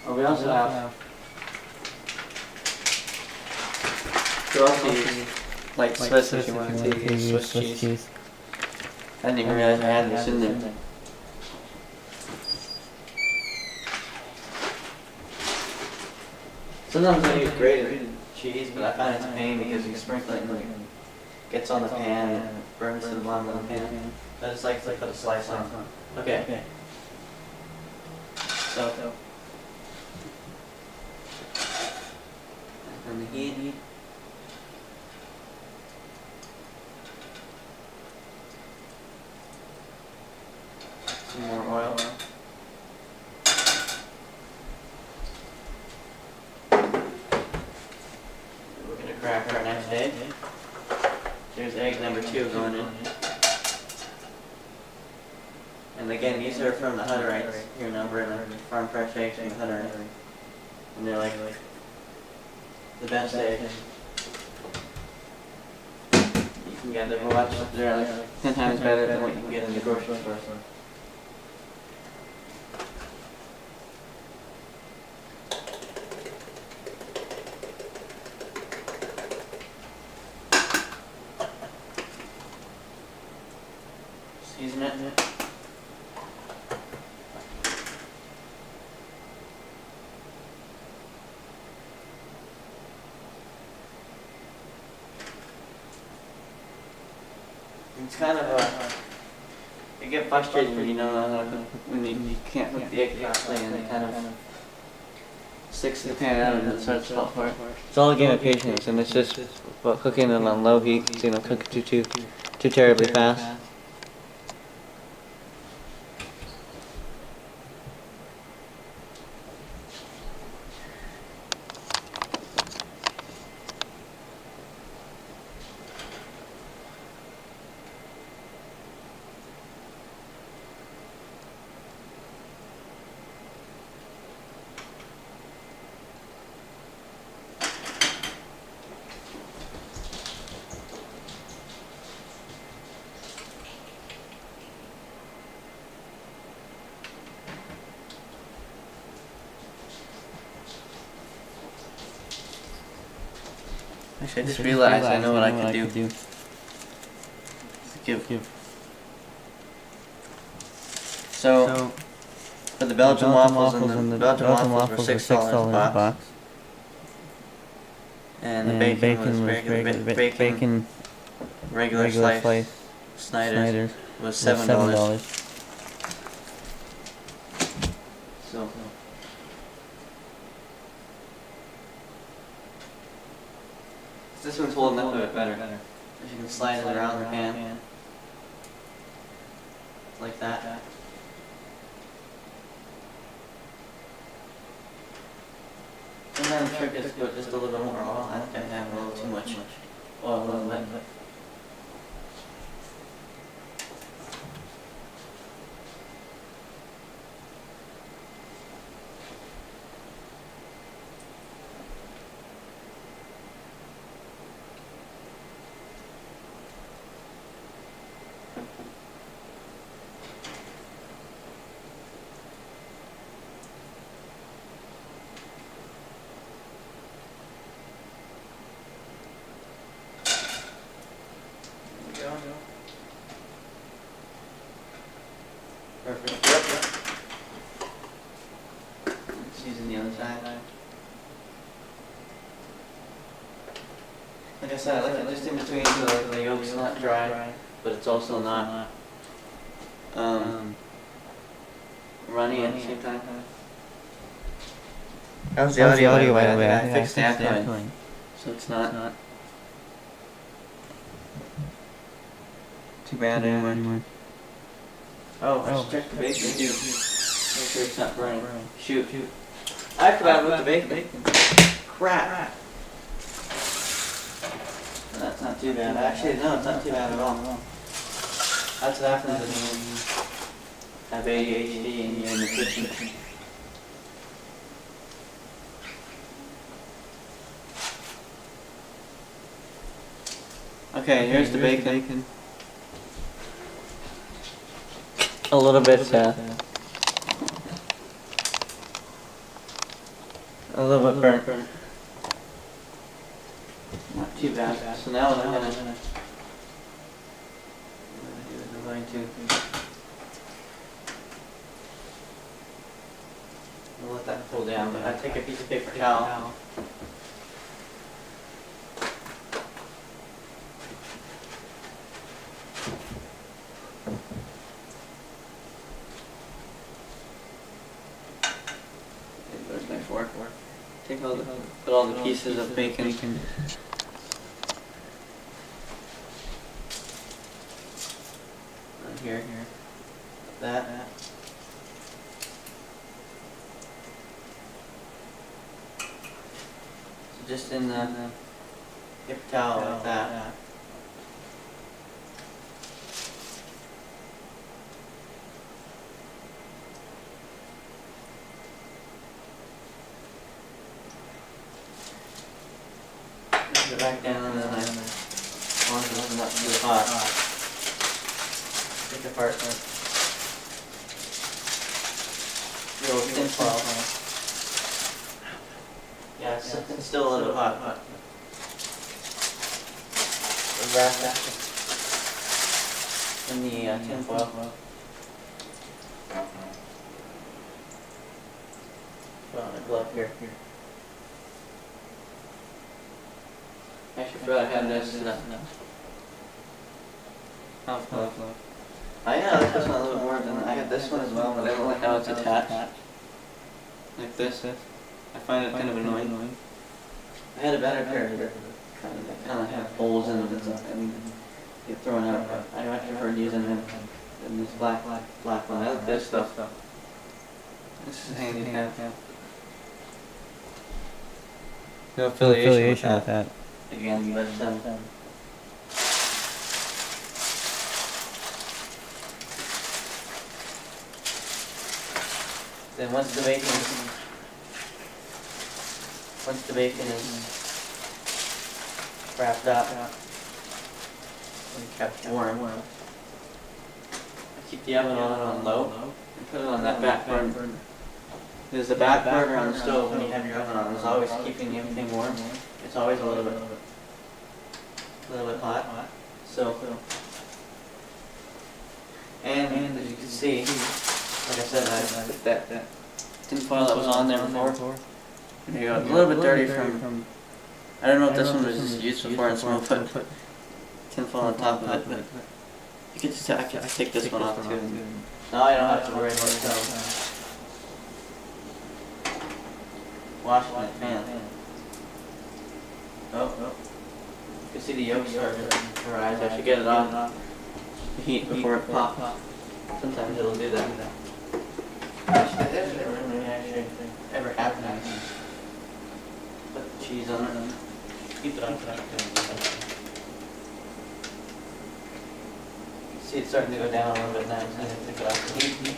Oh, we also have. You also use like Swiss if you want to use Swiss cheese. I didn't even realize I had this in there. Sometimes I use grated cheese, but I find it's a pain because you sprinkle it and it gets on the pan and it burns to the bottom of the pan. I just like to put a slice on. Okay. So. And the heat. Some more oil. We're going to crack our next egg. There's egg number 2 going in. And again, these are from the Hutterites here in Alberta. Farm fresh eggs from the Hutterites. And they're like the best eggs. You can get them, watch, they're like 10 times better than what you can get in the grocery store. Season it. It's kind of you get frustrated when you know how to cook, when you can't cook the egg properly, and it kind of sticks the pan out and it starts to fall apart. It's all a game of patience, and it's just about cooking it on low heat, so you don't cook it too terribly fast. Actually, I just realized I know what I could do. Give. So, for the Belgian waffles, and the Belgian waffles were $6 a box. And the bacon was regular slice. Snyder's was $7. So. This one's holding up a bit better. If you can slide it around the pan. Like that. And then the trick is to put just a little bit more oil. I think I have a little too much oil, a little bit. Perfect. Yep. Let's use the other side. Like I said, I like it just in between so the yolk's not dry, but it's also not runny at the same time. How's the audio by the way? I fixed the echoing, so it's not too bad anymore. Oh, I should check the bacon too. Make sure it's not burning. Shoot. I forgot about the bacon. Crap. That's not too bad. Actually, no, it's not too bad at all. That's what happens when you have ADHD and you're in the kitchen. Okay, here's the bacon. A little bit burnt. Not too bad. So now what I'm going to do is I'm going to let that pull down. But I take a piece of paper towel. Where's my fork? Put all the pieces of bacon. Here. That. So just in the paper towel like that. Put it back down and then I want to open up to the pot. Take apart the old tin foil. Yeah, it's still a little hot. Wrap that in the tin foil. Put on a glove here. Actually, forgot I had this. Half glove. I like this one a little more than I had this one as well, but I don't like how it's attached. Like this. I find it kind of annoying. I had a better pair that kind of have holes in them and get thrown out, but I much prefer using them than this black one. I like this stuff. This is handy to have. No affiliation with that. Again, but then once the bacon is wrapped up and kept warm, I keep the oven on low and put it on that back burner. There's the back burner on the stove when you have your oven on. It's always keeping everything warm. It's always a little bit hot. So, and as you can see, like I said, I put that tin foil that was on there before. There you go. It's a little bit dirty from. I don't know if this one was just used before and someone put tin foil on top of it, but you can just I take this one off too. Now I don't have to worry about washing my pan. Oh, you can see the yolk starting to rise. I should get it on the heat before it pops. Sometimes it'll do that. Actually, that never really actually ever happened. Put the cheese on it. Keep it on. See, it's starting to go down a little bit now. It's going to take it off the heat.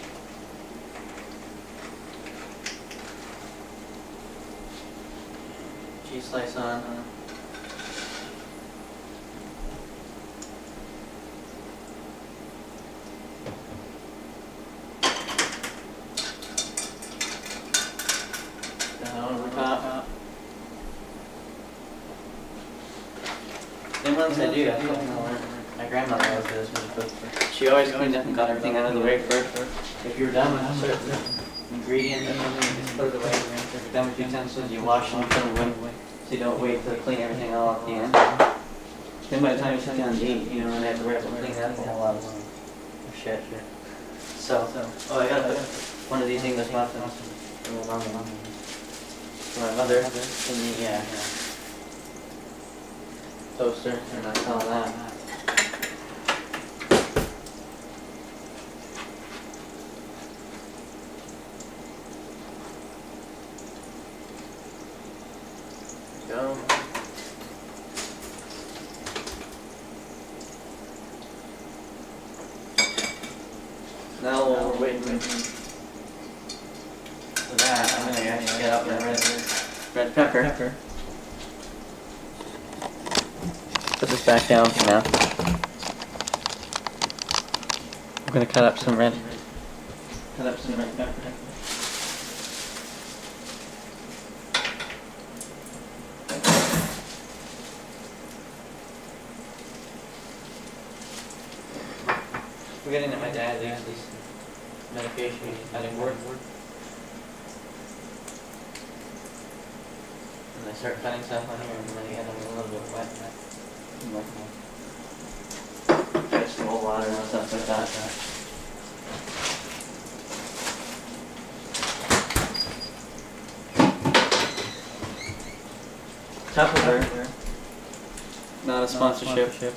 Cheese slice on. Down over top. Then once I do, I put my grandmother always does when she cooks. She always cleaned up and got everything out of the way first. If you're done with a certain ingredient, you just put it away. If you're done with utensils, you wash them, put them away. So you don't wait to clean everything all at the end. Then by the time you sit down to eat, you don't really have to worry about cleaning up a whole lot of shit. So, oh, I gotta put one of these English muffins for my mother in the toaster, and that's all that. Go. Now while we're waiting for that, I'm gonna actually get out my red pepper. Put this back down for now. I'm gonna cut up some red pepper. Forgetting that my dad uses medication cutting board. And I start cutting stuff on here and then I get them a little bit wet. Vegetable water and stuff like that. Tupperware, not a sponsorship.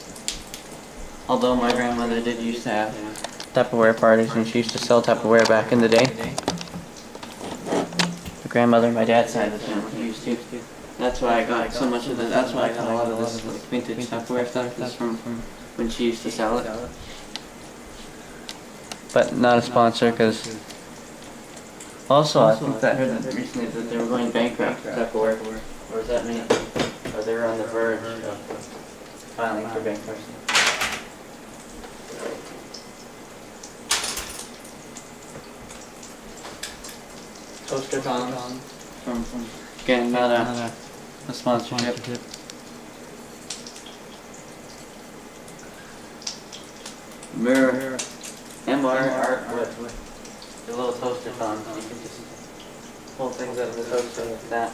Although my grandmother did used to have Tupperware parties and she used to sell Tupperware back in the day. The grandmother, my dad's side of the family used to. That's why I got so much of this. That's why I got a lot of this like, vintage Tupperware stuff. Is from when she used to sell it. But not a sponsor, because also I think that I heard that recently that they were going bankrupt. Tupperware, or does that mean, or they were on the verge of filing for bankruptcy? Toaster tongs from again, not a sponsorship. Mirror, MR wood. The little toaster tongs. You can just pull things out of the toaster like that.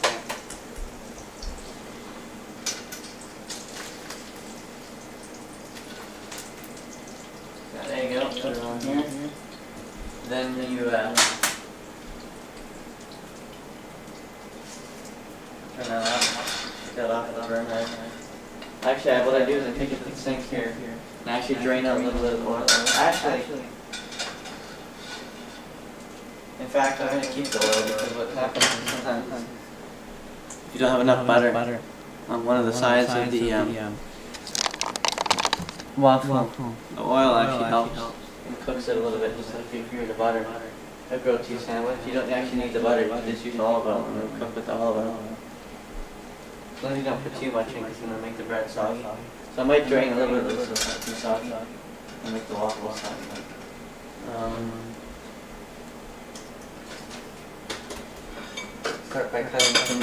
out, put it on here. Then you turn that off. Shut that off. The burner. Actually, what I do is I take it to the sink here and actually drain out a little bit of oil. Actually, in fact, I'm going to keep the oil because what happens is sometimes if you don't have enough butter on one of the sides of the waffle, the oil actually helps and cooks it a little bit just like if you're the butter. A grilled cheese sandwich, you don't actually need the butter, you just use olive oil and it'll cook with the olive oil. So then you don't put too much in because it's going to make the bread soggy. So I might drain a little bit of this so it's not too soggy and make the waffle soggy. Start by cutting some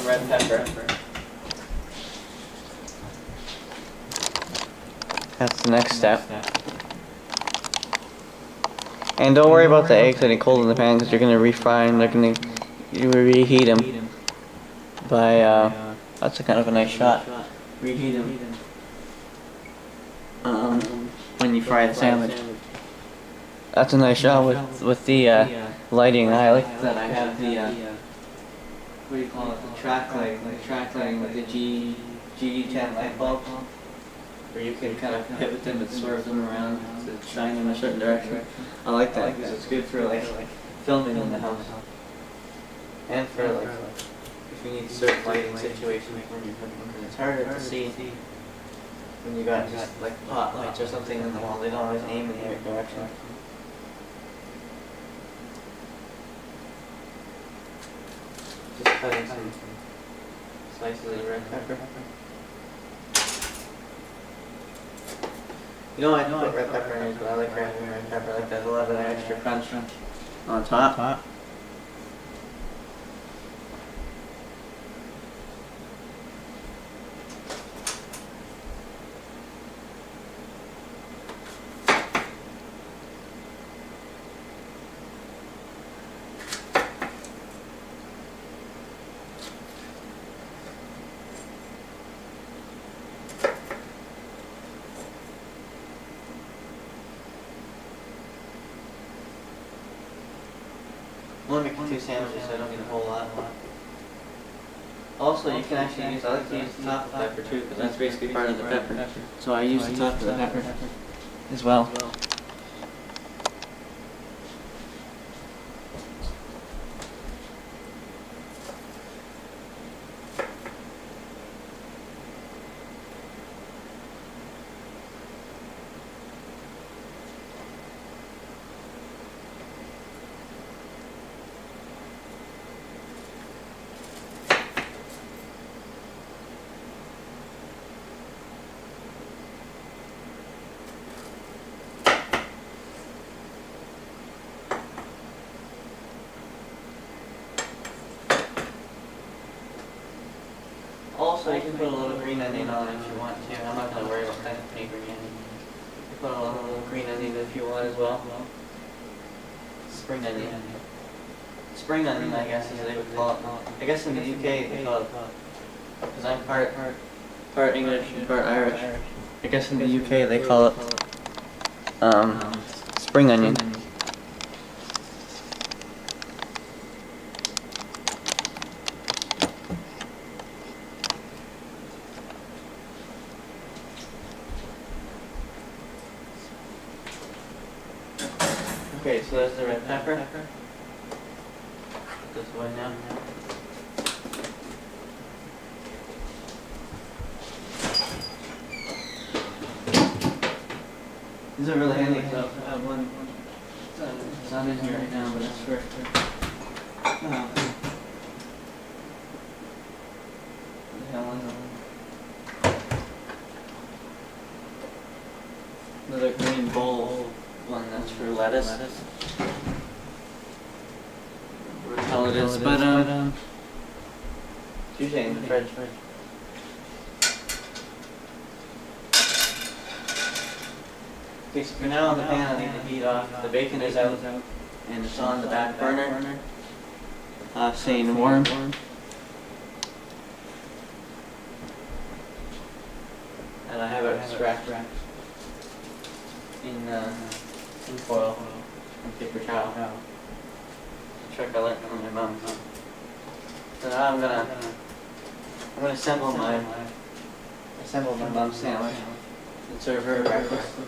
red pepper. That's the next step. And don't worry about the eggs getting cold in the pan because you're going to refry them. They're going to reheat them by, that's a kind of a nice shot. Reheat them when you fry the sandwich. That's a nice shot with the lighting. I like that I have the, what do you call it, the track lighting with the G10 light bulb. Where you can kind of pivot them and swerve them around to shine in a certain direction. I like that because it's good for like filming in the house. And for like if you need certain lighting situations when you're cooking, because it's harder to see when you got just like pot lights or something in the wall. They don't always aim in the right direction. Just cutting some slices of red pepper. You know I put red pepper in it, but I like red pepper. I like that a little bit of extra crunch on top. I'm only making 2 sandwiches, so I don't need a whole lot. Also, you can actually use, I like to use the top of the pepper too, because that's basically part of the pepper. So I use the top of the pepper as well. Also, you can put a little green onion on it if you want to. I'm not going to worry about cutting any green onion. You can put a little green onion if you want as well. Spring onion. Spring onion, I guess, as they would call it. I guess in the UK they call it, because I'm part English and part Irish. I guess in the UK they call it spring onion. Okay, so there's the red pepper. Put this away now. These are really handy because I have one. It's not in here right now, but it's for. Another green bowl. One that's for lettuce. What hell it is, but it's usually in the fridge. Okay, so for now on the pan I need the heat off. The bacon is out and it's on the back burner. Staying warm. I have it wrapped in foil and paper towel. A trick I learned from my mom. So now I'm gonna assemble my mom's sandwich and serve her breakfast.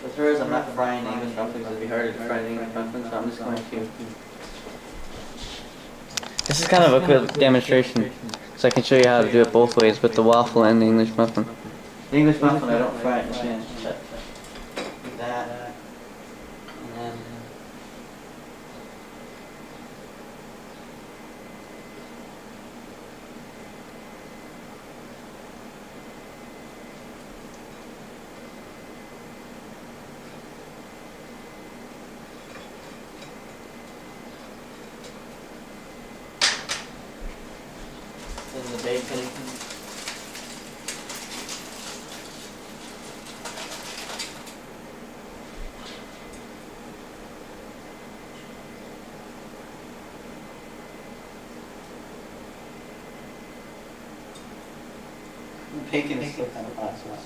With hers, I'm not frying English muffins. It'd be harder to fry the English muffins, so I'm just going to. This is kind of a good demonstration, so I can show you how to do it both ways with the waffle and the English muffin. The English muffin, I don't fry it in the pan. Like that, and then. Then the bacon. The bacon is still kind of hot, so it's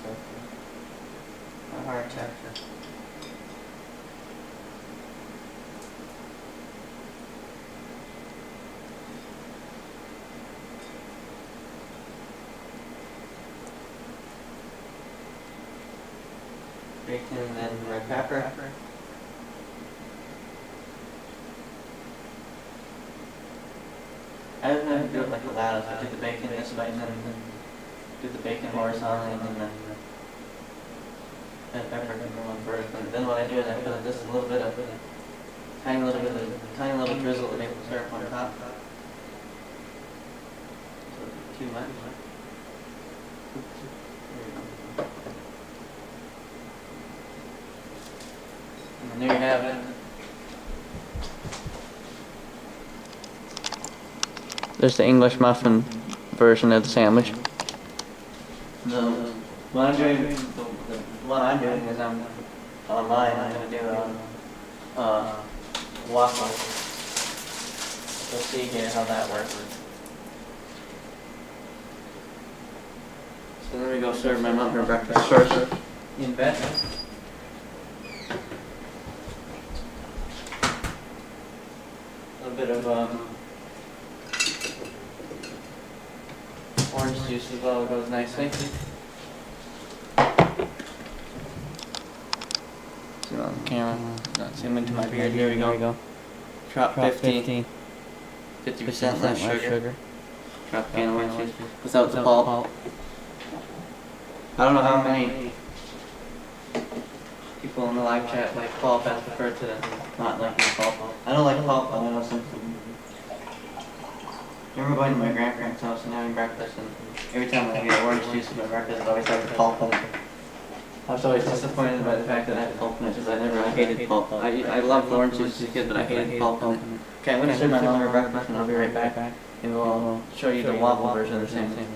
a hard texture. Bacon and then red pepper. I don't know how to do it like a lattice. I do the bacon this way and then do the bacon horizontally and then the red pepper can go on vertically. Then what I do is I put just a little bit of tiny little drizzle of maple syrup on top. So too much. And there you have it. There's the English muffin version of the sandwich. What I'm doing is I'm on mine. I'm going to do waffle. We'll see here how that works. So let me go serve my mom her breakfast first in bed. A bit of orange juice as well goes nicely. See on the camera, not zoom into my beard. Here we go. Drop 50% less sugar. Drop can of orange juice without the pulp. I don't know how many people in the live chat like pulp as preferred to not liking the pulp. I don't like pulp, but I know some. I remember going to my grandparents' house and having breakfast, and every time I get orange juice in my breakfast, it always had the pulp in it. I was always disappointed by the fact that I had pulp in it, because I hated pulp. I loved orange juice as a kid, but I hated pulp in it. Okay, I'm going to serve my mom her breakfast, and I'll be right back, and we'll show you the waffle version of the same thing.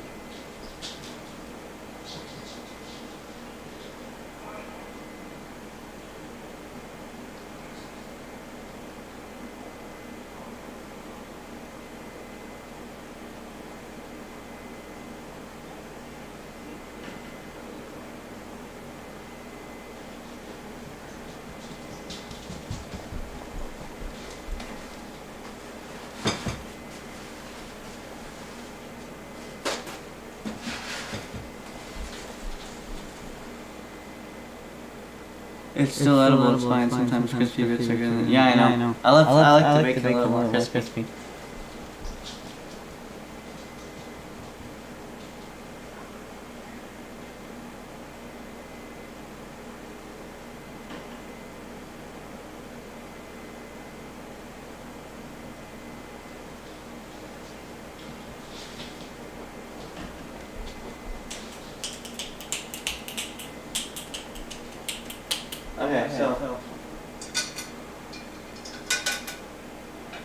It's still edible, it's fine. Sometimes crispy bits are good. Yeah, I know. I like to bake it a little more crispy. Okay, so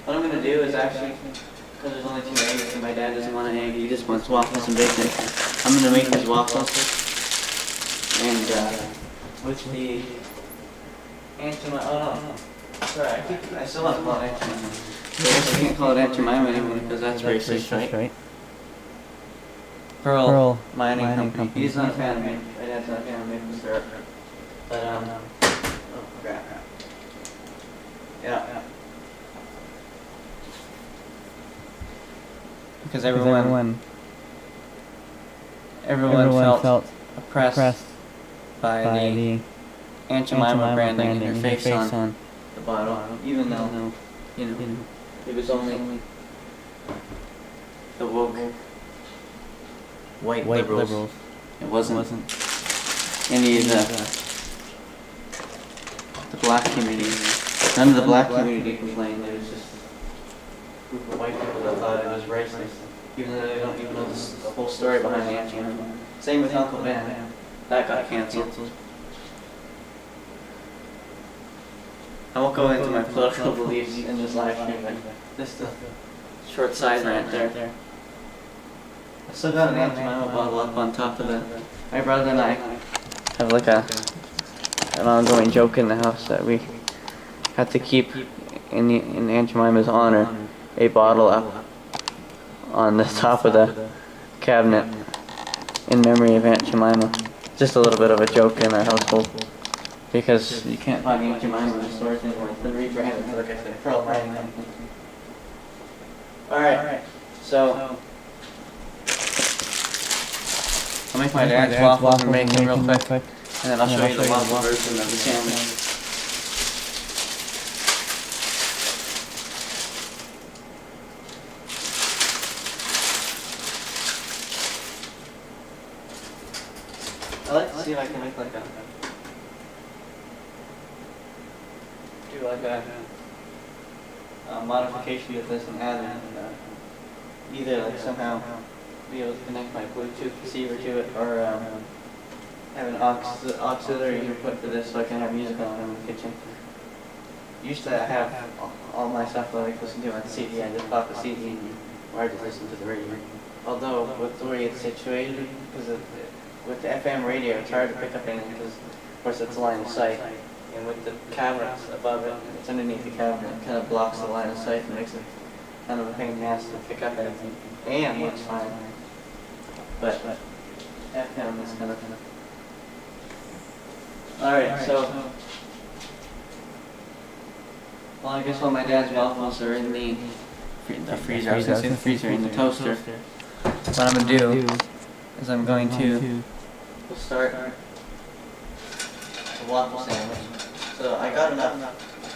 what I'm going to do is actually, because there's only 2 eggs and my dad doesn't want an egg, he just wants waffles and bacon. I'm going to make these waffles, and with the Aunt Jemima, oh no, sorry, I still want to call it Aunt Jemima. I guess I can't call it Aunt Jemima anymore because that's racist, right? Pearl Mining Company. He's not a fan of me. My dad dad's not gonna make me syrup. But, oh crap. Yeah. Because everyone felt oppressed by the Aunt Jemima branding in her face on the bottle, even though, you know, it was only the woke white liberals. It wasn't any of the black community. None of the black community complained. It was just a group of white people that thought it was racist, even though they don't even know the whole story behind the Aunt Jemima. Same with Uncle Ben. That got canceled. I won't go into my political beliefs in this live stream, but just a short side rant there. I still got an Aunt Jemima bottle up on top of it. My brother and I have like an ongoing joke in the house that we had to keep in Aunt Jemima's honor a bottle up on the top of the cabinet in memory of Aunt Jemima. Just a little bit of a joke in our household. Because you can't find Aunt Jemima in the stores anymore. It's been rebranded to, like I said, Pearl Mining Company. Alright, so I'll make my dad's waffles and make them real quick. And then I'll show you the waffle version of the sandwich. I like to see if I can make like a modification of this and add either like somehow be able to connect my Bluetooth receiver to it, or have an auxiliary input for this so I can have music on in the kitchen. Usually I have all my stuff that I listen to on CD. I just pop a CD or I just listen to the radio. Although with the way it's situated, because with the FM radio, it's hard to pick up anything because, of course, it's line of sight. And with the cabinets above it, it's underneath the cabinet, it kind of blocks the line of sight and makes it kind of a pain in the ass to pick up anything. AM looks fine, but FM is kind of... Alright, so... Well, I guess while my dad's waffles are in the freezer, I was going to say the freezer, in the toaster, what I'm going to do is I'm going to... We'll start the waffle sandwich. So I got enough,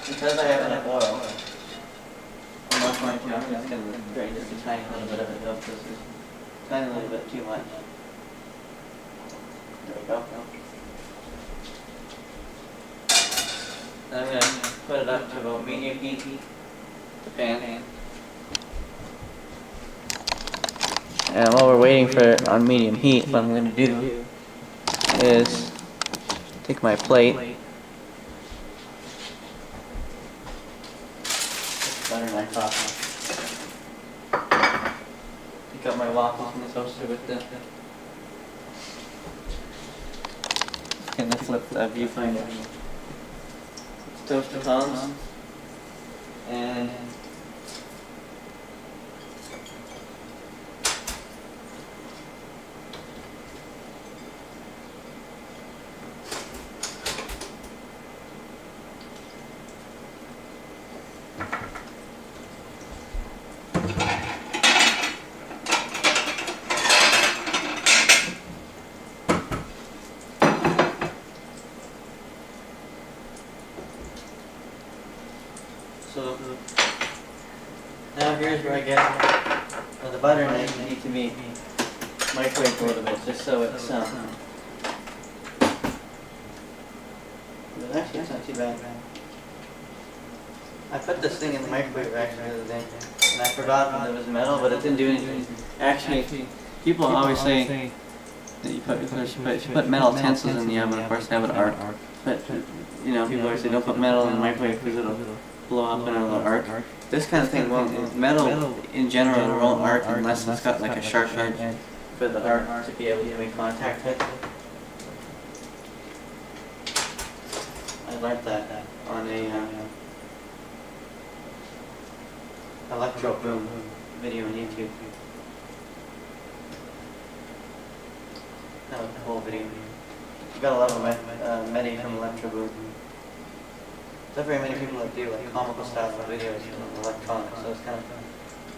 because I have enough oil, I'm not going to, I'm just going to drain just a tiny little bit of it up, because there's a tiny little bit too much. There we go. Then I'm going to put it up to about medium heat, the pan. And while we're waiting for it on medium heat, what I'm going to do is take my plate, butter knife off, pick up my waffles from the toaster with the, and let's flip the viewfinder. Toast the tongs, and so now here's where I get the butter knife need to be microwaved a little bit, just so it's but actually it's not too bad. I put this thing in the microwave actually the other day, and I forgot that it was metal, but it didn't do anything. Actually, people always say that you put metal utensils in the oven, of course, have an arc. But you know, people always say don't put metal in the microwave because it'll blow up and it'll arc. This kind of thing won't. Metal in general won't arc unless it's got like a sharp edge for the arc to be able to make contact with. I learned that on a electro boom video on YouTube. That was the whole video. You gotta love Medi from Electro Boom. There's not very many people that do like comical style videos in electronics, so it's kind of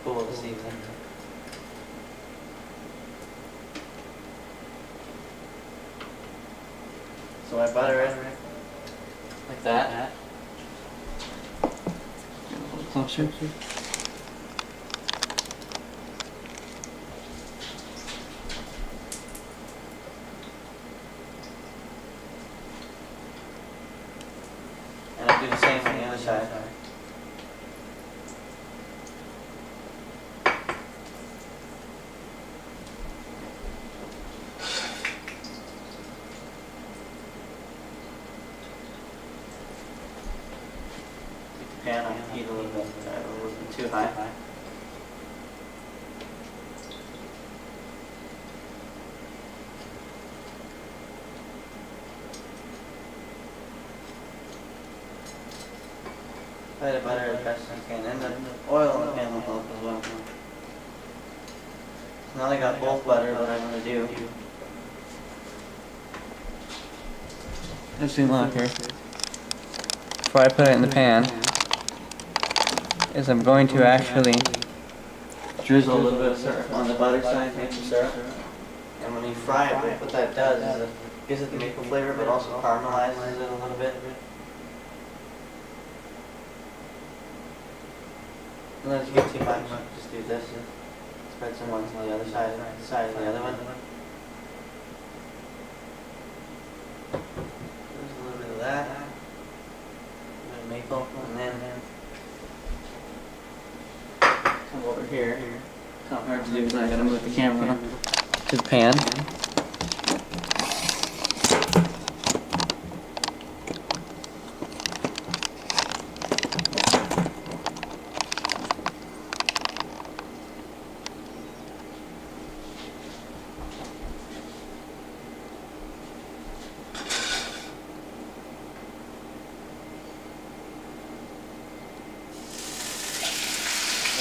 cool to see them. So I butter it like that. A little closer. And I do the same on the other side. Keep the pan on heat a little bit too high. Try to butter as best as you can, and the oil in the pan will help as well. Now I got both butter, what I'm going to do. Let's zoom out here. Before I put it in the pan, is I'm going to actually Drizzle a little bit of syrup on the butter side, maple syrup. And when you fry it, what that does is it gives it the maple flavor, but also caramelizes it a little bit. And then if you get too much, just do this. Spread some ones on the other side, of the other one. There's a little bit of that. A bit of maple, and then come over here. It's not hard to do, but I gotta move the camera to the pan.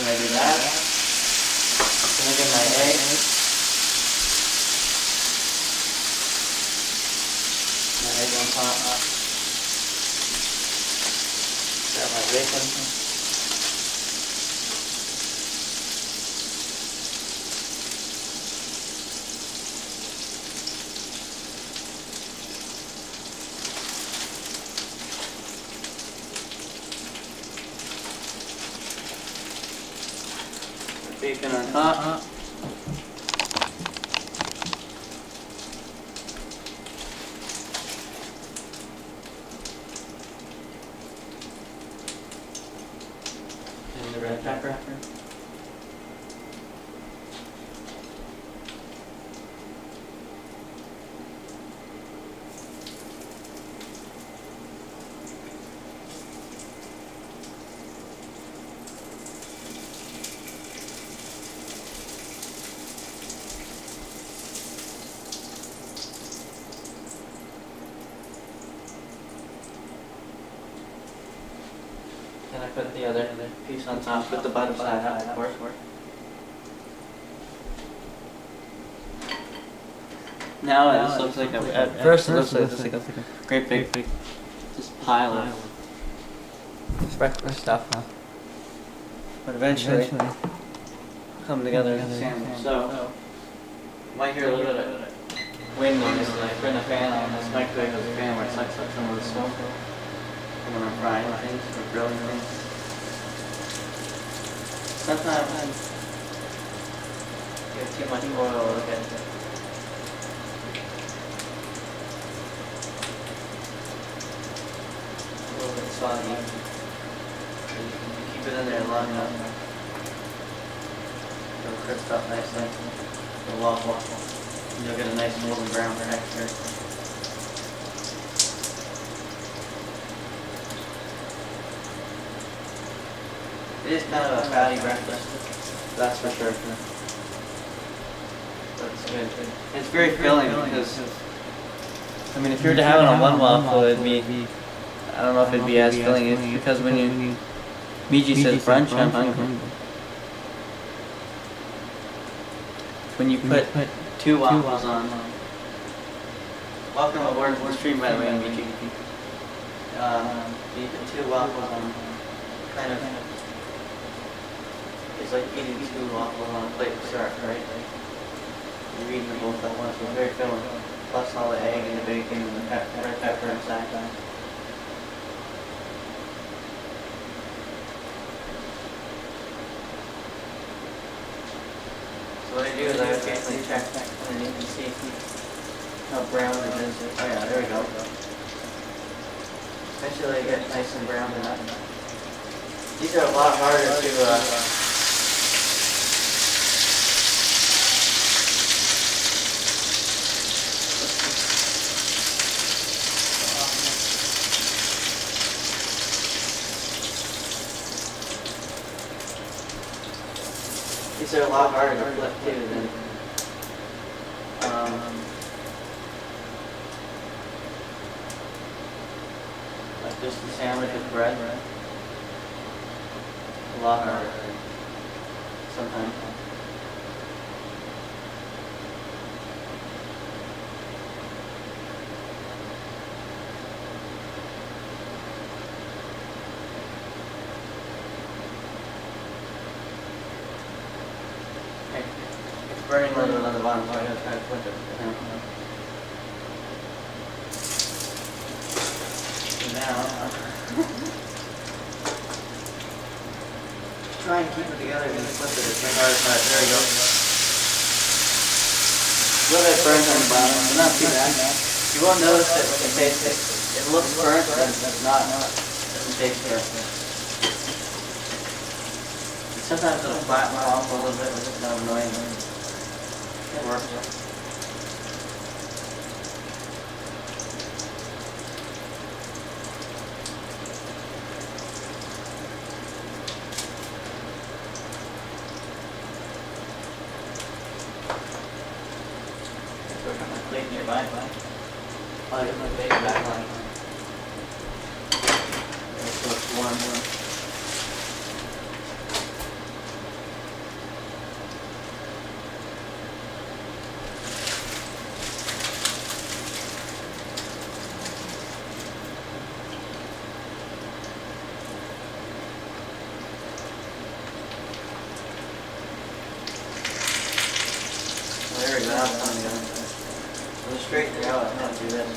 And I do that. Then I get my egg. My egg on top. Got my bacon. Bacon on top. And the red pepper. Then I put the other piece on top, put the butter side up, of course. Now it just looks like at first it looks like a great big just pile of breakfast stuff, but eventually come together as a sandwich. So you might hear a little bit of wind noise when I turn the fan on. This microwave has a fan where it sucks up some of the smoke when I'm frying things or grilling things. Sometimes you have too much oil, look at it. A little bit soggy. So you can keep it in there long enough. It'll crisp up nicely. It'll waffle. And you'll get a nice golden brown texture. It is kind of a fatty breakfast, that's for sure. But it's good. It's very filling because, I mean, if you were to have it on one waffle, it'd be, I don't know if it'd be as filling. It's because when you, Miji says brunch, I'm hungry. When you put two waffles on Welcome aboard the stream, by the way, I'm meeting. The two waffles on kind of, it's like eating two waffles on a plate to start, right? You're eating them both at once, it's very filling. Plus all the egg and the bacon and the red pepper inside. So what I do is I occasionally check underneath and see how brown it is. Oh yeah, there we go. Eventually they get nice and brown enough. These are a lot harder to these are a lot harder to flip too than like just the sandwich with bread. A lot harder sometimes. It's burning a little bit on the bottom, so I gotta try to flip it. Now, try and keep it together and flip it. It's my hardest part. There we go. A little bit burnt on the bottom, but not too bad. You won't notice it when you taste it. It looks burnt, but it's not. It doesn't taste burnt. Sometimes it'll flatten off a little bit, which is kind of annoying. It works. I've got my plate nearby. Oh, I got my plate back on. This looks warm. There we go, now it's time to go. We'll straighten it out, I can't do this.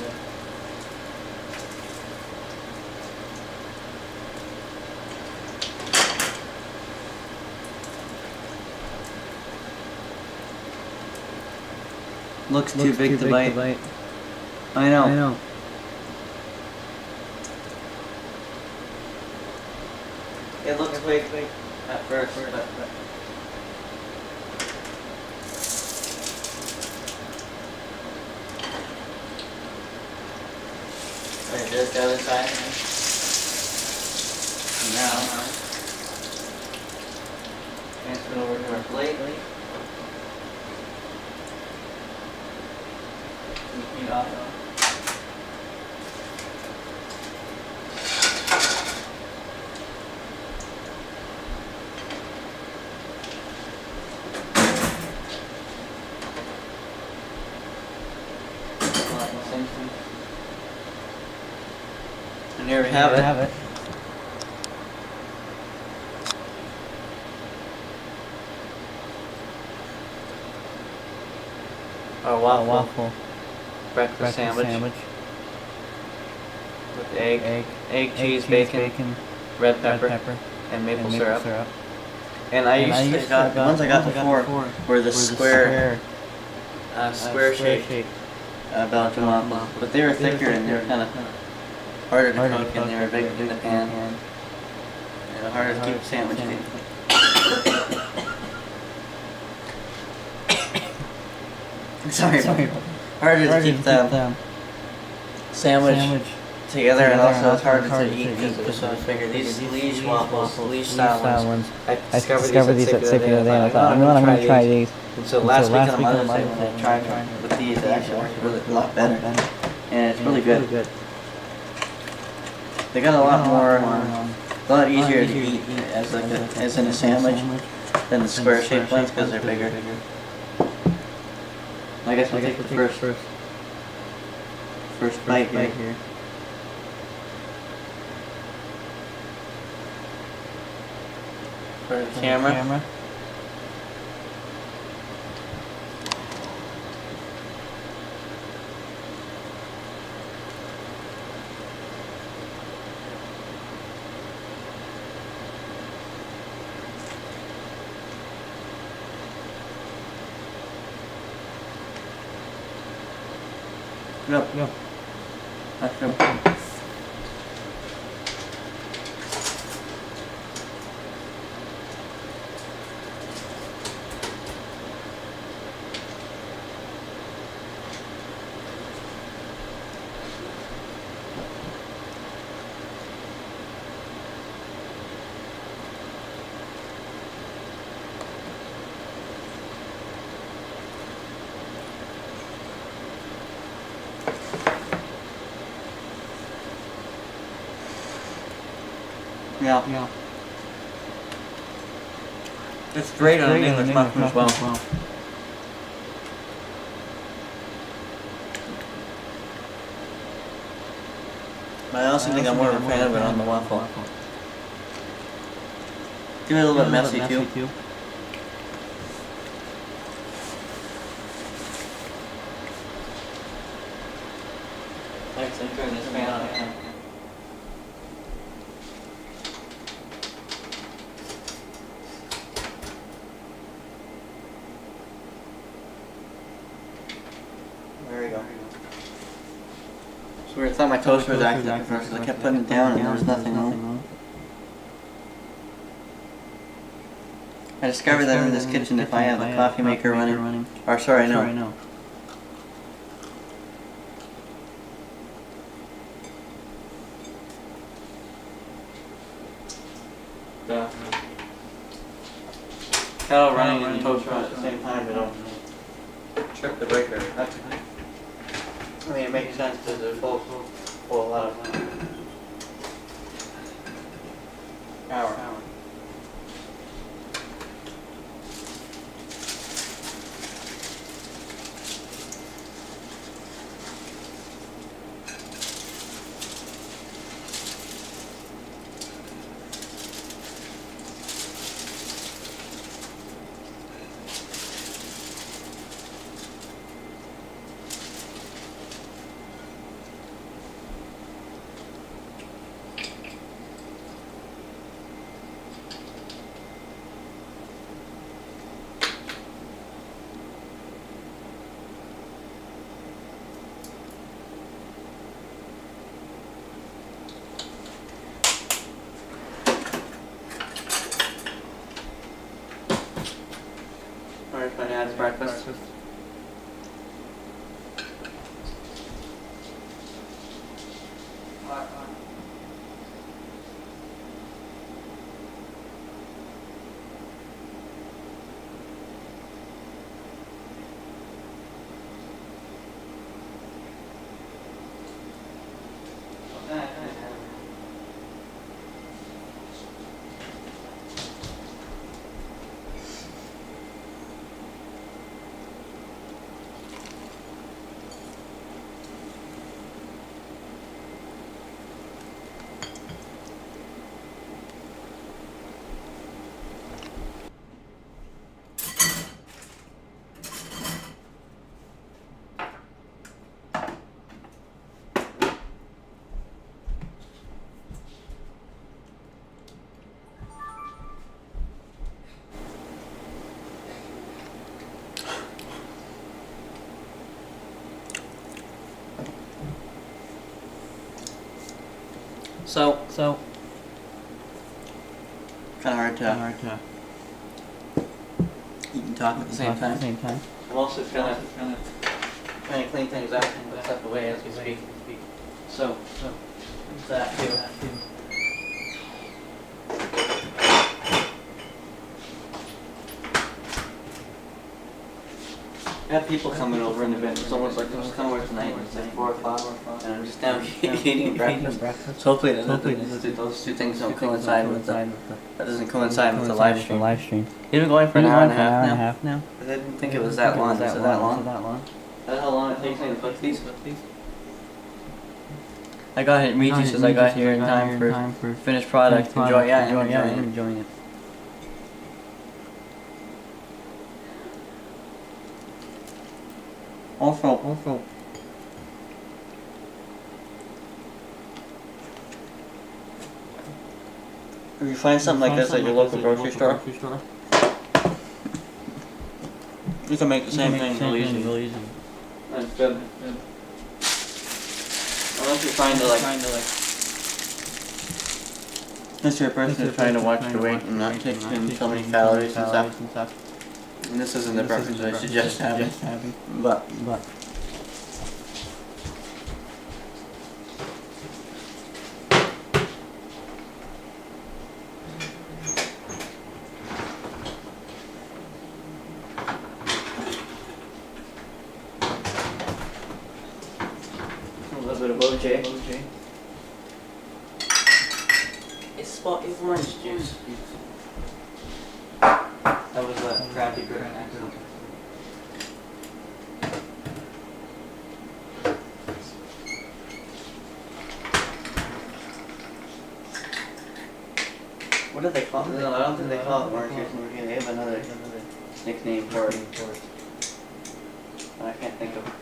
Looks too big to bite. I know. It looks big at first, but right, there's the other side. And now, transfer it over to our plate. Heat off. And here we have it. Our waffle. Breakfast sandwich. With egg, cheese, bacon, red pepper, and maple syrup. And I usually got the ones I got before were the square shaped Belgian waffles, but they were thicker and they were kind of harder to cook, and they were baked in the pan. And harder to keep the sandwich in. Sorry. Harder to keep the sandwich together, and also it's harder to eat because it was so bigger. These liege waffles, liege style ones. I discovered these at Sick the other day, and I thought, I'm gonna try these. And so last week on Mother's Day, when I tried with these, it actually works really a lot better, and it's really good. They got a lot more, a lot easier to eat as in a sandwich than the square shaped ones because they're bigger. I guess we'll take the first. first bite here. For the camera. Yep. That's good. Yeah. It's great on an English muffin as well. But I also think I'm more of a fan of it on the waffle. Give it a little bit messy too. Thanks, I'm turning this fan on. There we go. So I thought my toaster was active at first because I kept putting it down and there was nothing on. I discovered that in this kitchen, if I have the coffee maker running, or sorry, no. The kettle running and the toaster on at the same time, it'll trip the breaker. That's I mean, it makes sense because they're both pull a lot of power. Where's my dad's breakfast? So kind of hard to eat and talk at the same time. I'm also trying to clean things up and step away as we speak. So that too. I have people coming over in a bit. It's almost like they're coming over tonight. It's like 4 o'clock, and I'm just down eating breakfast. So hopefully those two things don't coincide with the. That doesn't coincide with the live stream. You've been going for an hour and a half now. I didn't think it was that long. Is it that long? That's how long it takes me to put these. I got it. Michi says I got here in time for finished product. Enjoy. Yeah, I'm enjoying it. Also. If you find something like this at your local grocery store, you can make the same thing real easy. That's good. Unless you're trying to unless you're a person who's trying to watch your weight and not take in so many calories and stuff. And this isn't the breakfast I suggest having. But. A little bit of OJ. It's orange juice. That was a crafty good accident. What do they call it? No, I don't think they call it orange juice in Virginia. They have another nickname for it. But I can't think of it.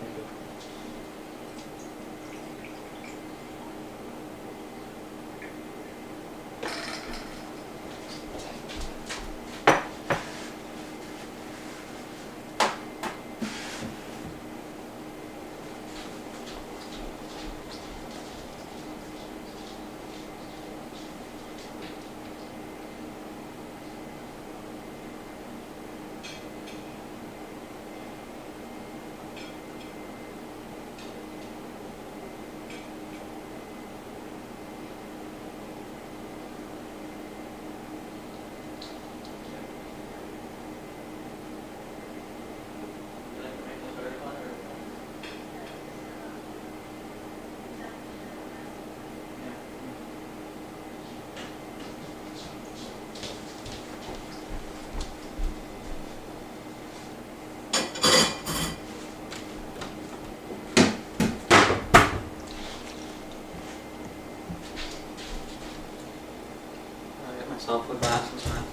Myself a glass of time.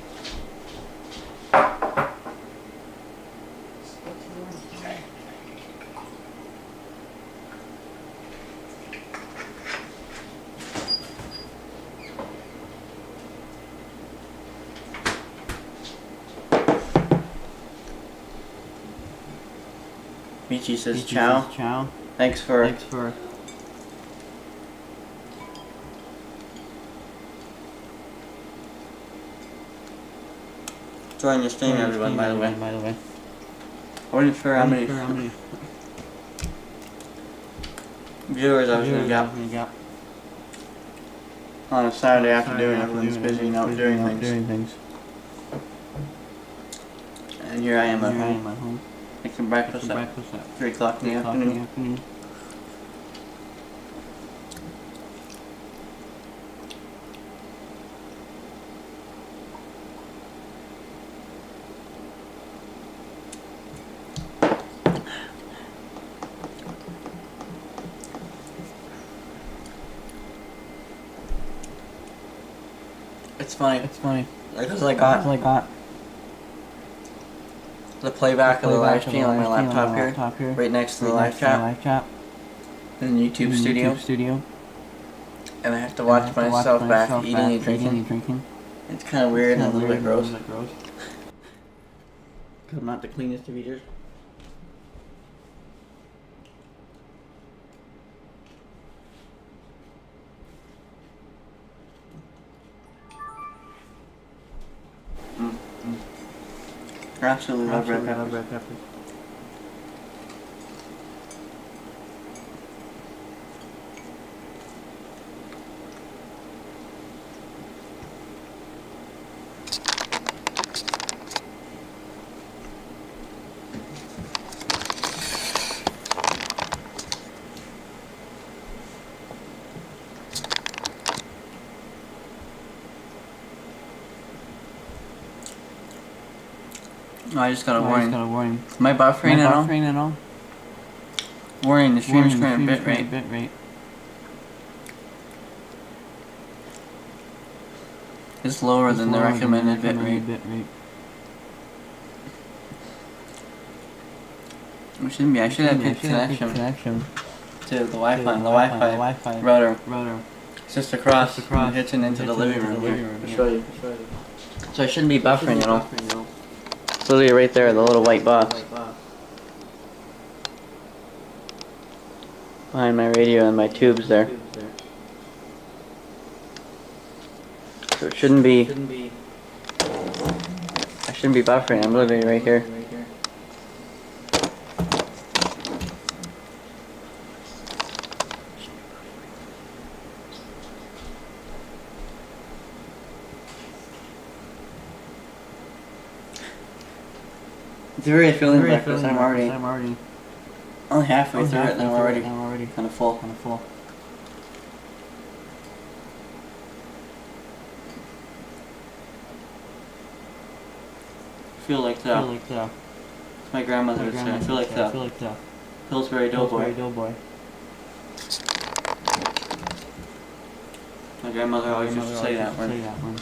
Michi says ciao. Thanks for join your stream, everyone, by the way. I wasn't sure how many viewers I was going to get on a Saturday afternoon. Everyone's busy out doing things. And here I am at home. Making breakfast at 3 o'clock in the afternoon. It's funny. Because I got the playback of the live stream on my laptop here, right next to the live chat. In YouTube studio. And I have to watch myself back eating and drinking. It's kind of weird and a little bit gross. Because I'm not the cleanest of eaters. I absolutely love red peppers. Oh, I just got a warning. Am I buffering at all? Warning, the stream's current bit rate is lower than the recommended bit rate. It shouldn't be. I should have good connection to the Wi-Fi. The Wi-Fi router. It's just across from the kitchen into the living room. I'll show you. So I shouldn't be buffering, you know. It's literally right there, the little white box. Behind my radio and my tubes there. So it shouldn't be. I shouldn't be buffering. I'm literally right here. It's very filling breakfast. I'm already only halfway through it, and I'm already kind of full. Feel like that. It's my grandmother would say. I feel like that. Pillsbury Doughboy. My grandmother always used to say that one.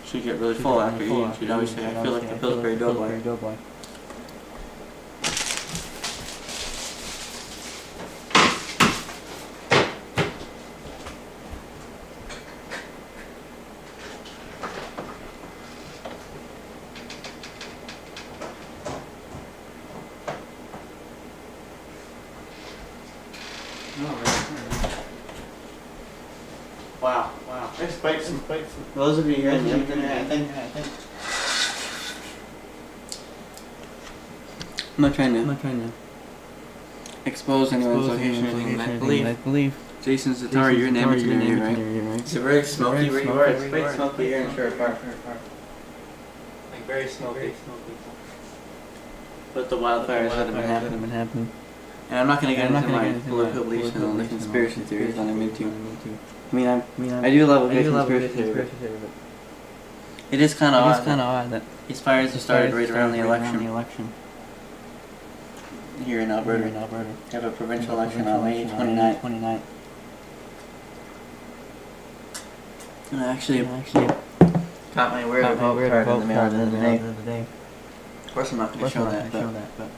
She'd get really full after eating. She'd always say, I feel like the Pillsbury Doughboy. Wow. There's quite some. Those of you here in the internet, I think. I'm not trying to expose anyone's location or anything. I believe Jason's Zatari, you're in Edmonton area, right? It's a very smoky where you are. It's quite smoky here in Sherwood Park. Like very smoky. But the wildfires that have been happening. And I'm not going to get into my political beliefs and the conspiracy theories that I'm into. I do love a good conspiracy theory. It is kind of odd that these fires have started right around the election. Here in Alberta. We have a provincial election on May 29th. And I actually got my weird vote card in the mail the other day. Of course I'm not going to show that, but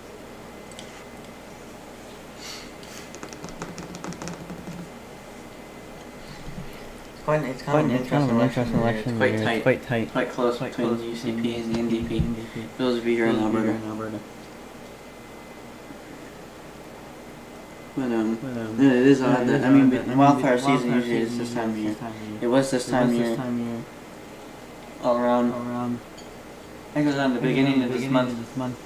it's kind of an interesting election. It's quite tight. Quite close between the UCP and the NDP. Those of you here in Alberta. But it is odd that, wildfire season usually is this time of year. It was this time of year. All around. I think it was on the beginning of this month.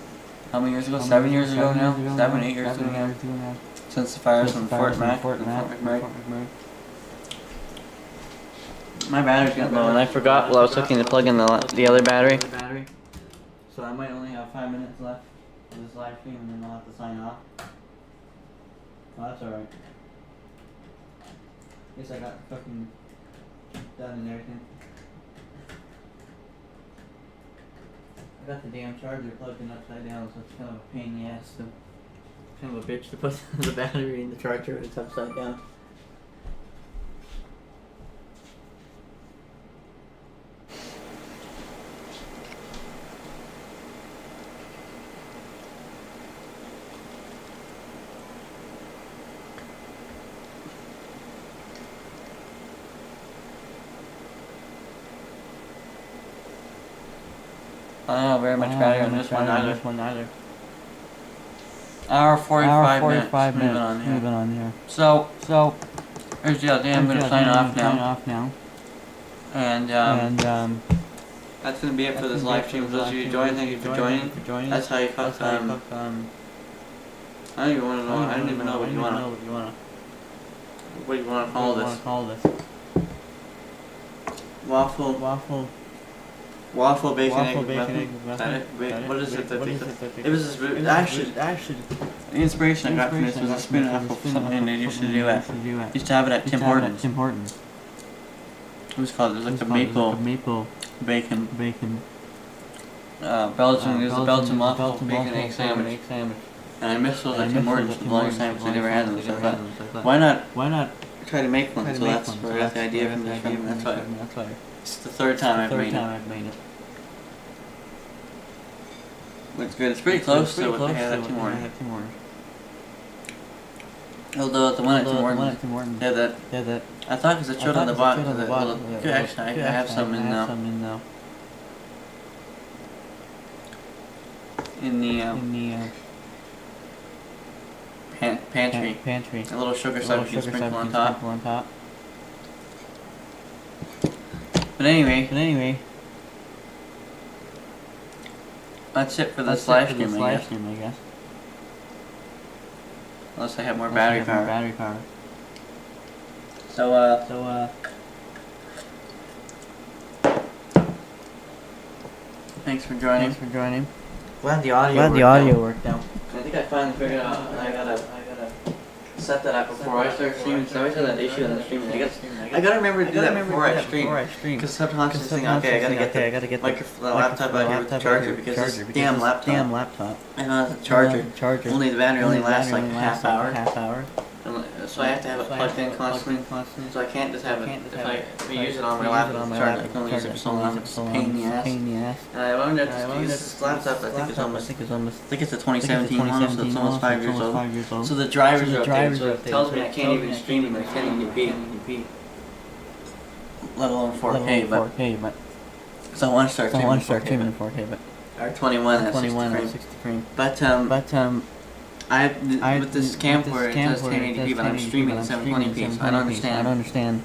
How many years ago? 7 years ago now? 7, 8 years ago now? Since the fires from Fort McMurray. My battery's getting low, and I forgot while I was looking to plug in the other battery. So I might only have 5 minutes left of this live stream, and then I'll have to sign off. Oh, that's alright. Guess I got fucking done and everything. I got the damn charger plugged in upside down, so it's kind of a pain in the ass. Kind of a bitch to put the battery in the charger when it's upside down. I don't have very much battery on this one either. Hour 45 minutes. We've been on here. So here's the other thing. I'm going to sign off now. And that's going to be it for this live stream. For those of you who joined, thank you for joining. That's how you cook. I don't even want to know. I don't even know what you want to call this. Waffle bacon egg muffin. What is it that it was actually the inspiration I got from this was a spoon apple from something they used to do used to have it at Tim Hortons. It was called, it was like the maple bacon. Belgian, there's a Belgian waffle bacon egg sandwich. And I missed those at Tim Hortons for the longest time because I never had them. So I thought, why not try to make one, so that's where I got the idea from. That's why it's the third time I've made it. Looks good. It's pretty close to what they had at Tim Hortons. Although the one at Tim Hortons, yeah, that. I thought because it showed on the bottom. Actually, I have some in now. In the pantry. A little sugar syrup you can sprinkle on top. But anyway, that's it for this live stream, I guess. Unless I have more battery power. So thanks for joining. Glad the audio worked out. I think I finally figured out. I gotta set that up before I start streaming. So I always have that issue in the stream. I gotta remember to do that before I stream. Because sometimes I think, okay, I gotta get the laptop out here with the charger because this damn laptop. I don't have the charger. Only the battery only lasts like half hour. So I have to have it plugged in constantly. So I can't just have it. If I use it on my laptop, I can only use it for so long. It's a pain in the ass. And I wonder if this laptop, I think it's a 2017 one, so it's almost 5 years old. So the drivers are updated, so it tells me I can't even stream in like 1080p. Let alone 4K, but so I want to start streaming in 4K, but or 21 at 60 frames. But with this camcorder it says 1080p, but I'm streaming at 720p, so I don't understand.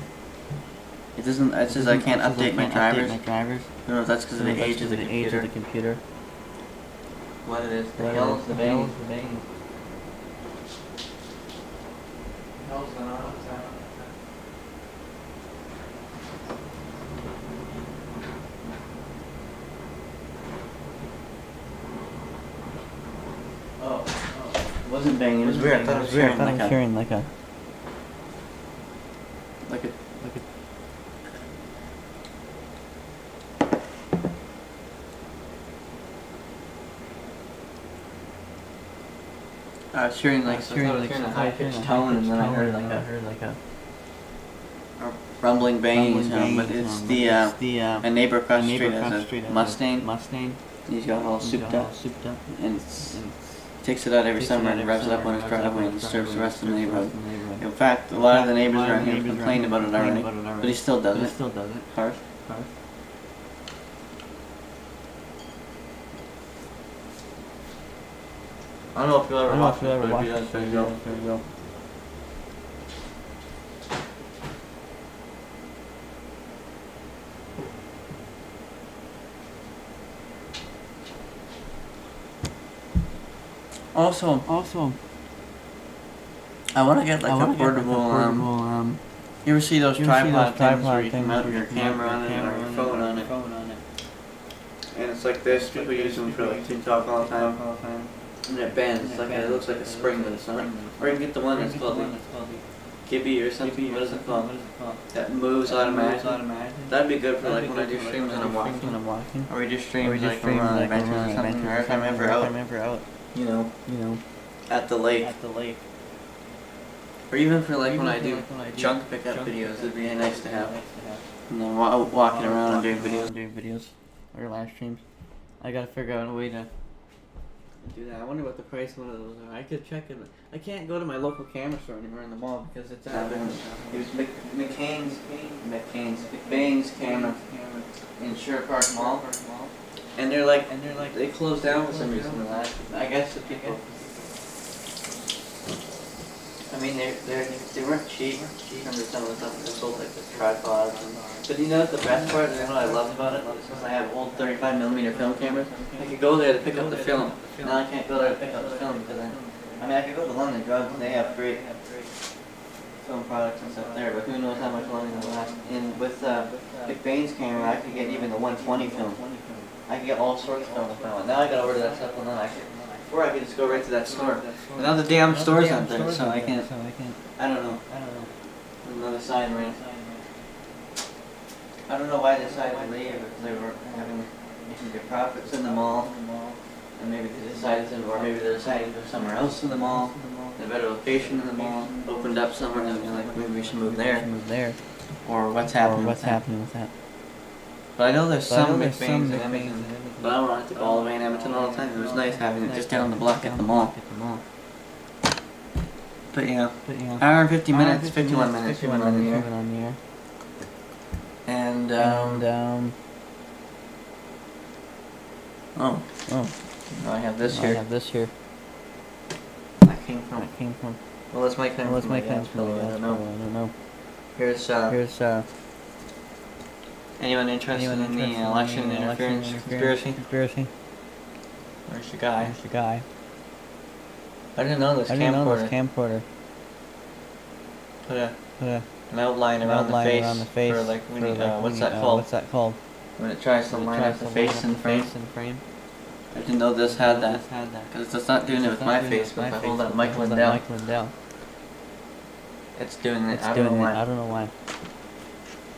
It doesn't. It says I can't update my drivers. I don't know if that's because of the age of the computer. What it is? The hell's the bang? Hell's going on? Oh. It wasn't banging. It was weird. I thought I was hearing like a. I was hearing like a high-pitched tone, and then I heard like a rumbling banging sound. But it's a neighbor across the street has a Mustang. He's got it all souped up, and takes it out every summer and revs it up on his driveway and disturbs the rest of the neighborhood. In fact, a lot of the neighbors around here complained about it already, but he still does it. Harsh. I don't know if you'll ever watch it, but if he does, there you go. Also, I want to get like a portable, you ever see those tripod things where you can mount your camera on it or your phone on it? And it's like this, people use them for like TikTok all the time. And it bends, it looks like a spring, but it's not. Or you can get the one that's called the Gibby or something, what is it called? That moves automatically. That'd be good for like when I do streams and I'm walking. Or we do streams like when we're on adventures or something, or if I'm ever out, you know, at the lake. Or even for like when I do junk pickup videos, it'd be nice to have. And then walking around and doing videos or live streams. I gotta figure out a way to do that. I wonder what the price of one of those are. I could check it. I can't go to my local camera store anymore in the mall because it's out. It was McBain's camera in Sherwood Park Mall. And they're like they closed down for some reason. I guess the people. I mean, they weren't cheap. Remember some of the stuff they sold, like the tripods. But you know what the best part, and what I loved about it, is because I have old 35mm film cameras. I could go there to pick up the film. Now I can't go there to pick up the film because I could go to London Drugs and they have great film products and stuff there. But who knows how much longer they'll last. And with McBain's camera, I could get even the 120 film. I could get all sorts of film with that one. Now I gotta order that stuff online. Before I could just go right to that store. But now the damn store's out there, so I can't. I don't know. Another sign right. I don't know why they decided to leave, if they were making good profits in the mall, and maybe they decided to, or maybe they decided to go somewhere else in the mall. a better location in the mall, opened up somewhere, and like maybe we should move there. Or what's happening with that. But I know there's some big things in Edmonton, but I don't want it to go all the way in Edmonton all the time. It was nice having it just down the block at the mall. But yeah, hour and 50 minutes, 51 minutes, we've been on the air. And oh, I have this here. That came from. Well, let's make that. I don't know. Here's anyone interested in the election interference conspiracy? Where's your guy? I didn't know this camcorder put an outline around the face for like when what's that called? When it tries to line up the face in frame. I didn't know this had that because it's not doing it with my face, but if I hold that Mike Lindell, it's doing it. I don't know why.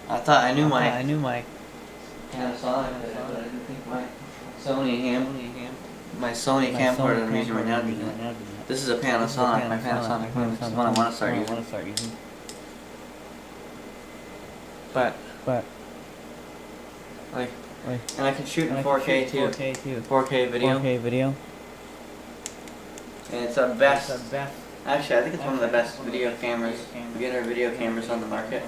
I thought I knew Mike. Panasonic, but I didn't think my Sony camcorder I'm using right now doing it. This is a Panasonic. My Panasonic. This is one I want to start using. But like, and I can shoot in 4K too. 4K video. And it's the best. Actually, I think it's one of the best beginner video cameras on the market.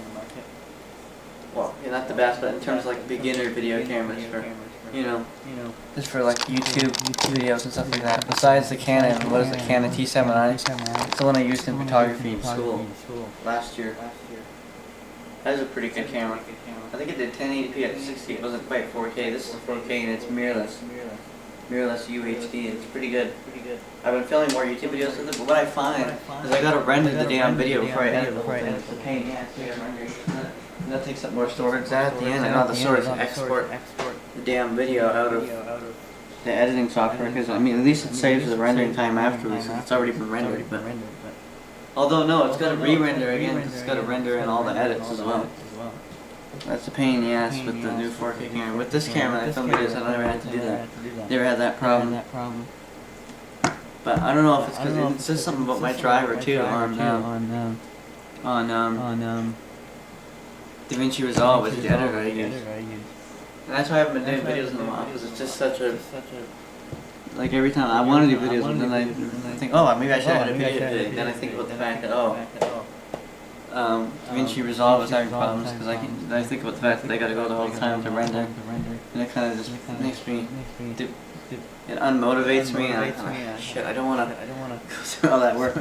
Well, yeah, not the best, but in terms of like beginner video cameras for, just for like YouTube videos and stuff like that. Besides the Canon, Canon T7i? It's the one I used in photography in school last year. That is a pretty good camera. I think it did 1080p at 60. It wasn't quite 4K. This is 4K and it's mirrorless UHD. It's pretty good. I've been filming more YouTube videos with it, but what I find is I gotta render the damn video before I edit it. It's a pain in the ass. And that takes up more storage. That at the end, I don't have the storage to export the damn video out of the editing software, because I mean, at least it saves the rendering time afterwards, since it's already been rendered. But although no, it's got to re-render again, because it's got to render in all the edits as well. That's a pain in the ass with the new 4K camera. With this camera, I filmed videos, I never had to do that. Never had that problem. But I don't know if it's because it says something about my driver too on DaVinci Resolve, which is the editor I use. And that's why I haven't been doing videos in a while, because it's just such a... Like every time I want to do videos, and then I think, oh, maybe I should edit a video today. Then I think about the fact that, DaVinci Resolve is having problems, because I think about the fact that I gotta go the whole time to render. And it kind of just makes me... It unmotivates me, and I'm like, shit, I don't want to go through all that work.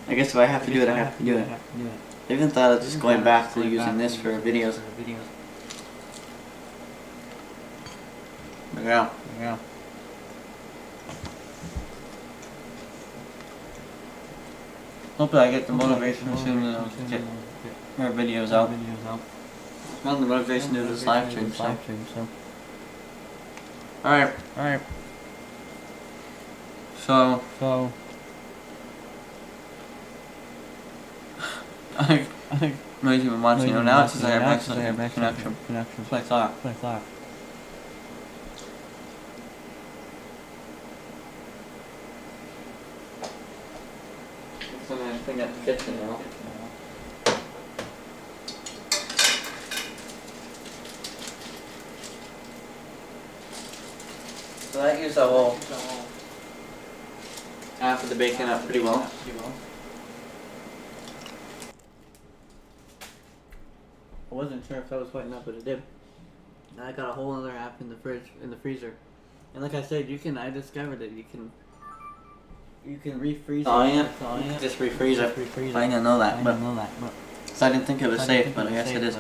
I guess if I have to do it, I have to do it. I even thought of just going back to using this for videos. But yeah. Hopefully I get the motivation soon to get more videos out. Found the motivation to do this live stream, so. Alright. So. I might even want to, now it says I have excellent connection. That's what I thought. So I think that fits it now. So that used the whole half of the bacon up pretty well. I wasn't sure if that was quite enough, but it did. Now I got a whole other half in the freezer. And like I said, I discovered that you can refreeze it. Oh yeah? You can just refreeze it. I didn't know that, but so I didn't think it was safe, but I guess it is.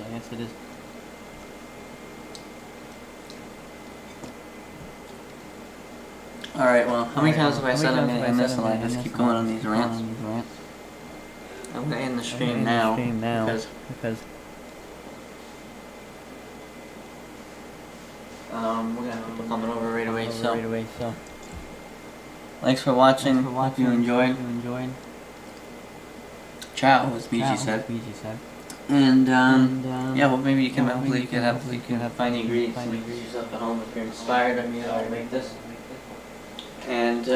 Alright, well, how many times have I said I'm going to end this and I just keep going on these rants? I'm going to end the stream now, because we're going to have people coming over right away, so. Thanks for watching. Hope you enjoyed. Ciao, as BG said. And yeah, well, maybe you can find the ingredients and make yourself at home if you're inspired. I mean, I'll make this. And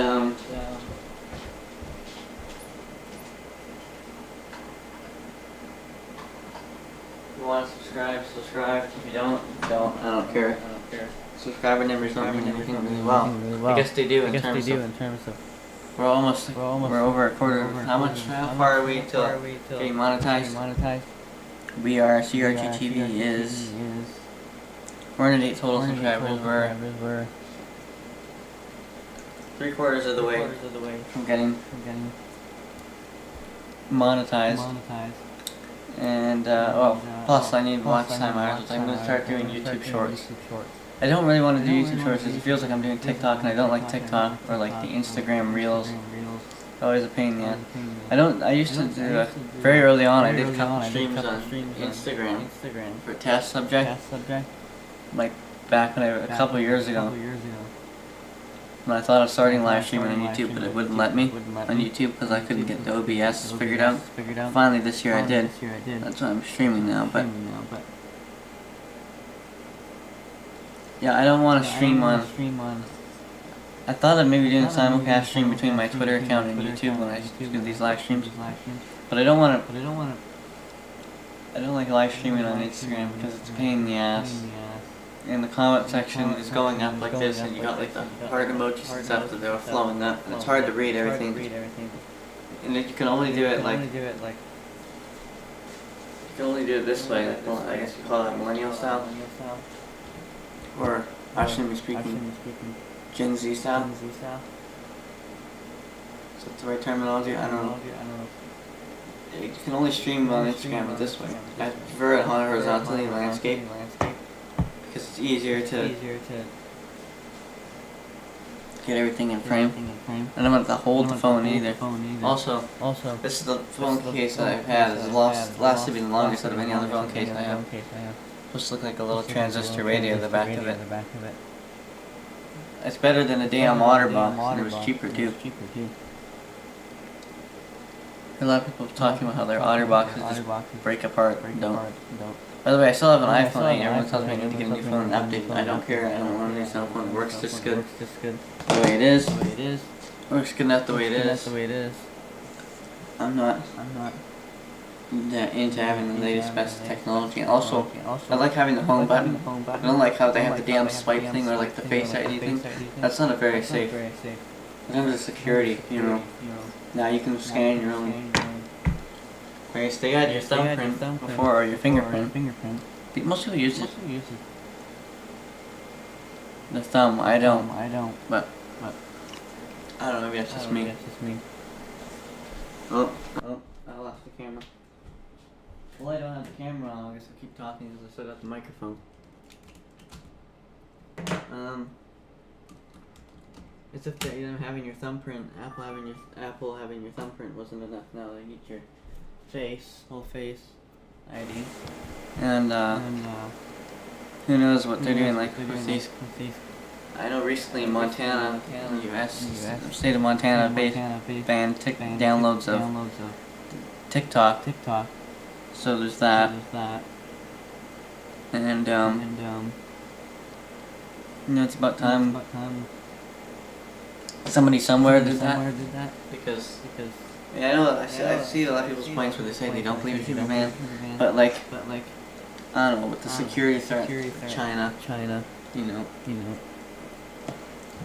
want to subscribe, subscribe. If you don't, don't. I don't care. Subscriber numbers don't mean anything really well. I guess they do in terms of. We're over a quarter of how far are we till getting monetized? We are CRGTV is 408 total subscribers. We're 3/4 of the way from getting monetized. And plus I need watch time hours. I'm gonna start doing YouTube shorts. I don't really want to do YouTube shorts because it feels like I'm doing TikTok, and I don't like TikTok or like the Instagram Reels. Always a pain in the ass. I used to do very early on. I did a couple streams on Instagram for test subject, like back when a couple years ago. When I thought of starting live streaming on YouTube, but it wouldn't let me on YouTube because I couldn't get the OBS figured out. Finally this year I did. That's why I'm streaming now, but yeah, I don't want to stream on. I thought of maybe doing a simulcast stream between my Twitter account and YouTube when I do these live streams, but I don't want to. I don't like live streaming on Instagram because it's a pain in the ass. And the comment section is going up like this, and you got like the heart emojis and stuff that they're flowing up, and it's hard to read everything. And you can only do it like. You can only do it this way. Like, well, I guess you call that millennial style, or I shouldn't be speaking Gen Z style. Is that the right terminology? I don't know. You can only stream on Instagram this way. I prefer it horizontally, landscape, because it's easier to get everything in frame. I don't want to hold the phone either. Also, this is the phone case that I've had. It's lasted me the longest out of any other phone case I have. Supposed to look like a little transistor radio at the back of it. It's better than a damn water box, and it was cheaper too. A lot of people talking about how their otter boxes just break apart. Don't. By the way, I still have an iPhone 8. Everyone tells me I need to get a new phone and update. I don't care. I don't want a new cell phone. It works just good the way it is. Works good enough the way it is. I'm not into having the latest best technology. Also, I like having the home button. I don't like how they have the damn swipe thing or like the Face ID thing. That's not a very safe. In terms of security, you know. Now you can scan your own. Whereas they had your thumbprint before, or your fingerprint. Most people use it. The thumb, I don't. But I don't know, maybe that's just me. Oh, I lost the camera. Well, I don't have the camera on, I guess I'll keep talking because I still got the microphone. It's if having your thumbprint, Apple having your thumbprint wasn't enough. Now they need your whole face ID. And who knows what they're doing like with these. I know recently in Montana, in the US, the state of Montana banned downloads of TikTok. So there's that. And it's about time somebody somewhere did that. Because yeah, I know I see a lot of people's points where they say they don't believe in human man, but like I don't know, with the security threat, China, you know.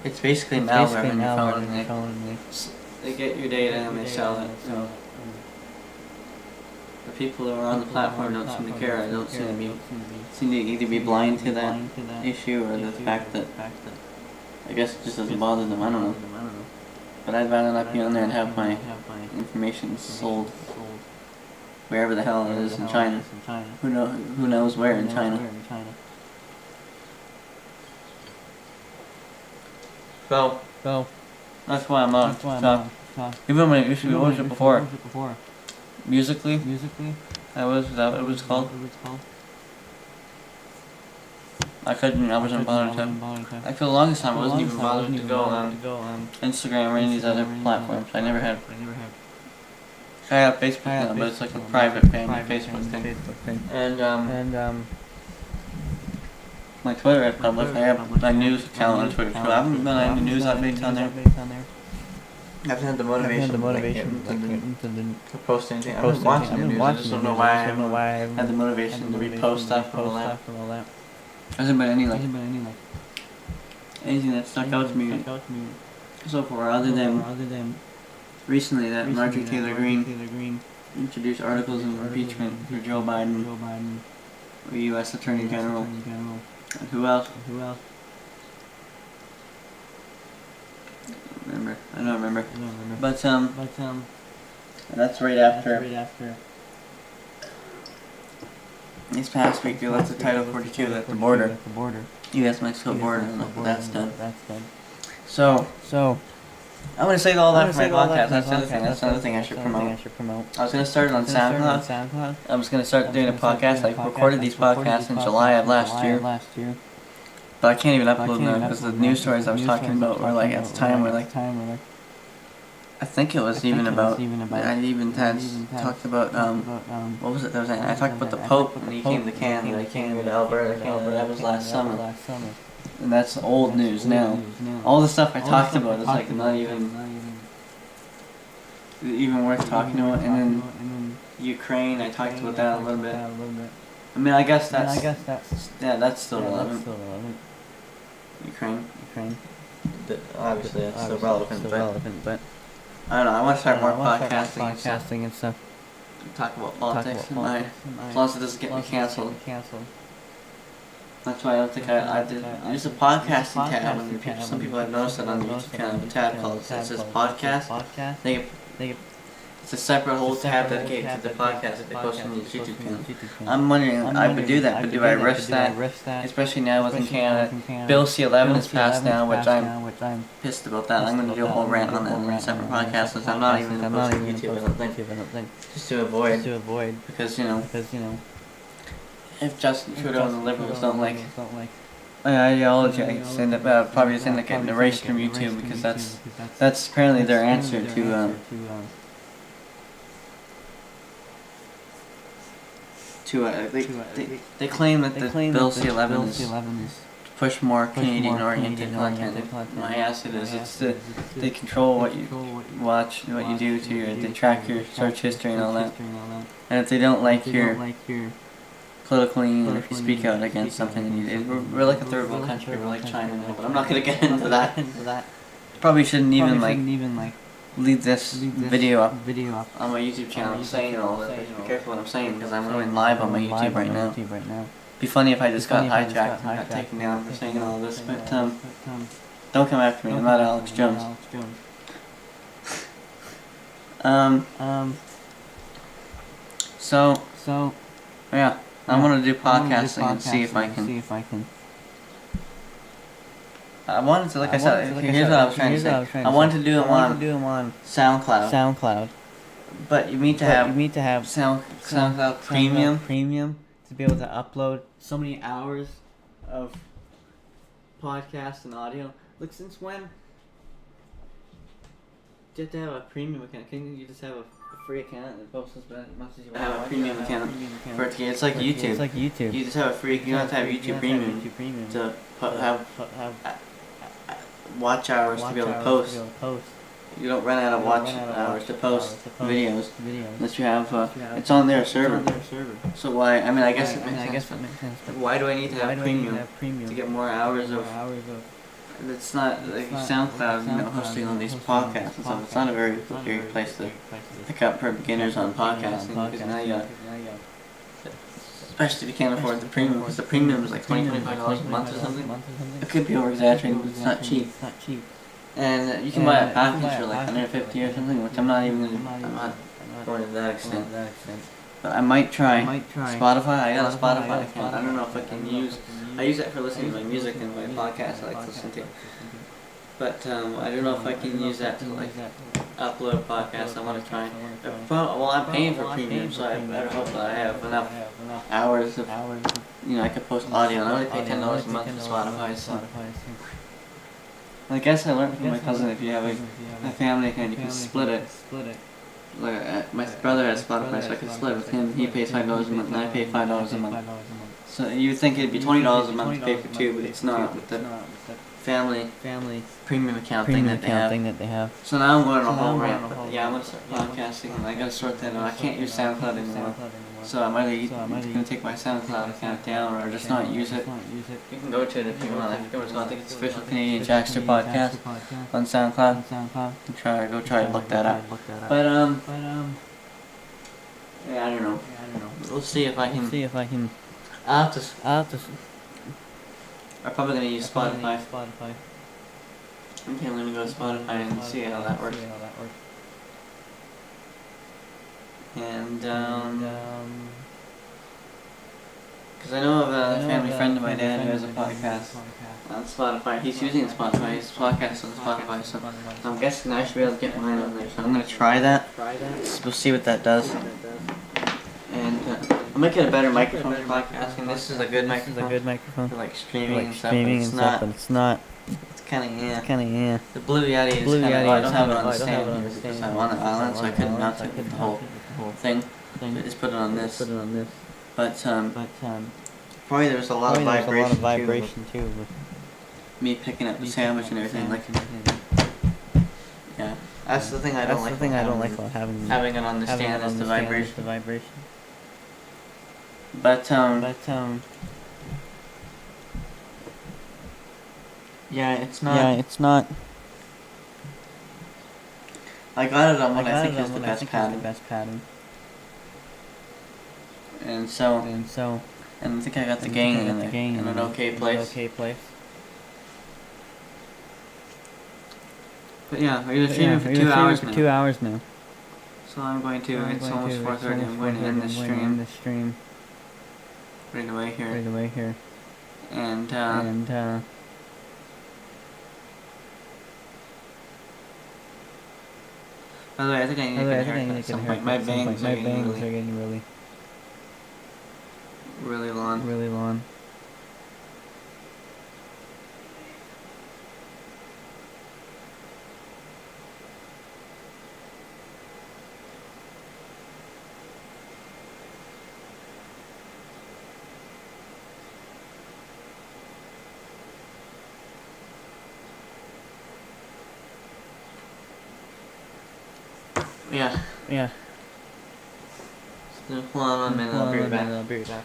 It's basically malware on your phone, and they get your data and they sell it. So the people who are on the platform don't seem to care. I don't seem to either be blind to that issue or the fact that I guess it just doesn't bother them. I don't know. But I'd rather not be on there and have my information sold wherever the hell it is in China. Who knows where in China? So that's why I'm on. Even when I used to be watching it before. Musically, that was what it was called. I wasn't bothered to. Like for the longest time, I wasn't even bothered to go on Instagram or any of these other platforms. I never had. I have Facebook now, but it's like a private family Facebook thing. And my Twitter is public. I have my news account on Twitter too. I haven't been on any news updates on there. I haven't had the motivation to post anything. I've been watching the news. I just don't know why I haven't had the motivation to repost stuff and all that. There hasn't been any anything that stuck out to me so far, other than recently that Marjorie Taylor Greene introduced articles of impeachment for Joe Biden, the U.S. Attorney General, and who else? I don't remember. But that's right after. This past week they lifted Title 42 at the border. U.S.-Mexico border, and that's done. So I'm gonna say all that for my podcast. That's the other thing. That's another thing I should promote. I was gonna start it on SoundCloud. I was gonna start doing a podcast. I recorded these podcasts in July of last year. But I can't even upload them because the news stories I was talking about were like at the time were like I think it was even about I even had talked about what was it that was I talked about the Pope when he came to Canada, he came to Alberta. That was last summer, and that's old news now. All the stuff I talked about is like not even worth talking about. And then Ukraine, I talked about that a little bit. I mean, I guess that's still relevant. Ukraine. Obviously, that's still relevant, but I don't know. I want to start more podcasting and stuff. Talk about politics, as long as it doesn't get me canceled. That's why I don't think I did. There's a podcasting tab on YouTube. Some people have noticed that on the YouTube channel. A tab called it says podcast. It's a separate whole tab dedicated to the podcast that they post on the YouTube channel. I'm wondering, I would do that, but do I risk that? Especially now within Canada. Bill C-11 is passed now, which I'm pissed about that. I'm going to do a whole rant on that in a separate podcast, since I'm not even going to post on YouTube, I don't think. Just to avoid. Because, you know, if Justin Trudeau and the Liberals don't like my ideology, I end up probably just end up getting erased from YouTube, because that's apparently their answer to they claim that the Bill C-11 is to push more Canadian-oriented content. My answer is they control what you watch, what you do they track your search history and all that. And if they don't like your political leaning, if you speak out against something, we're like a third world country, we're like China now, but I'm not going to get into that. Probably shouldn't even leave this video up on my YouTube channel saying all this. Be careful what I'm saying, because I'm going live on my YouTube right now. Be funny if I just got hijacked and got taken down for saying all this, but don't come after me. I'm not Alex Jones. So yeah, I'm gonna do podcasting and see if I can. I wanted to, like I said, here's what I was trying to say. I wanted to do them on SoundCloud. But you need to have SoundCloud Premium to be able to upload so many hours of podcast and audio. Look, since when do you have to have a premium account? Can't you just have a free account that posts as much as you want? Have a premium account for it to get. It's like YouTube. You just have a free. You don't have to have YouTube Premium to have watch hours to be able to post. You don't run out of watch hours to post videos unless you have. It's on their server. So why? I mean, I guess it makes sense. Why do I need to have premium to get more hours of? It's not like SoundCloud, hosting on these podcasts and stuff. It's not a very great place to pick up for beginners on podcasting, because now you, especially if you can't afford the premium, because the premium is like $25 a month or something. It could be over exaggerating, but it's not cheap. And you can buy a package for like $150 or something, which I'm not going to that extent. But I might try Spotify. I got a Spotify account. I don't know if I can use. I use that for listening to my music and my podcast I like to listen to. But I don't know if I can use that to like upload podcasts. I want to try. Well, I'm paying for premium, so I better hope that I have enough hours of. I could post audio. And I only pay $10 a month for Spotify. So. I guess I learned from my cousin, if you have a family account, you can split it. Like my brother has Spotify, so I can split with him. He pays $5 a month, and I pay $5 a month. So you'd think it'd be $20 a month to pay for two, but it's not. With the family premium account thing that they have. So now I'm going on a whole rant, but yeah, I'm gonna start podcasting, and I gotta sort that out. I can't use SoundCloud anymore, so I'm either gonna take my SoundCloud account down or just not use it. You can go to it if you want. I forget what it's called. I think it's Official Canadian Jackster Podcast on SoundCloud. Go try to look that up. But yeah, I don't know. We'll see if I can. I'll have to. I'm probably gonna use Spotify. Okay, I'm gonna go to Spotify and see how that works. And because I know of a family friend of my dad who has a podcast on Spotify. He's using Spotify. His podcast on Spotify, so I'm guessing I should be able to get mine on there. So I'm gonna try that. We'll see what that does. And I'll make it a better microphone for podcasting. This is a good microphone for like streaming and stuff. But it's not. It's kind of yeah. The Blue Yeti is kind of. I don't have it on the stand here because I'm on the island, so I couldn't mount it the whole thing. So I just put it on this. But probably there's a lot of vibration too. With me picking up the sandwich and everything. Like, yeah, that's the thing I don't like. About having it on the stand is the vibration. But yeah, it's not. I got it on what I think is the best pattern. And I think I got the gang in an okay place. But yeah, we're streaming for 2 hours now. So I'm going to. It's almost 4:30. I'm going to end this stream. Right away here. And by the way, I think I need to get a haircut at some point. My bangs are getting really long. Yeah. So hold on a minute, I'll be right back.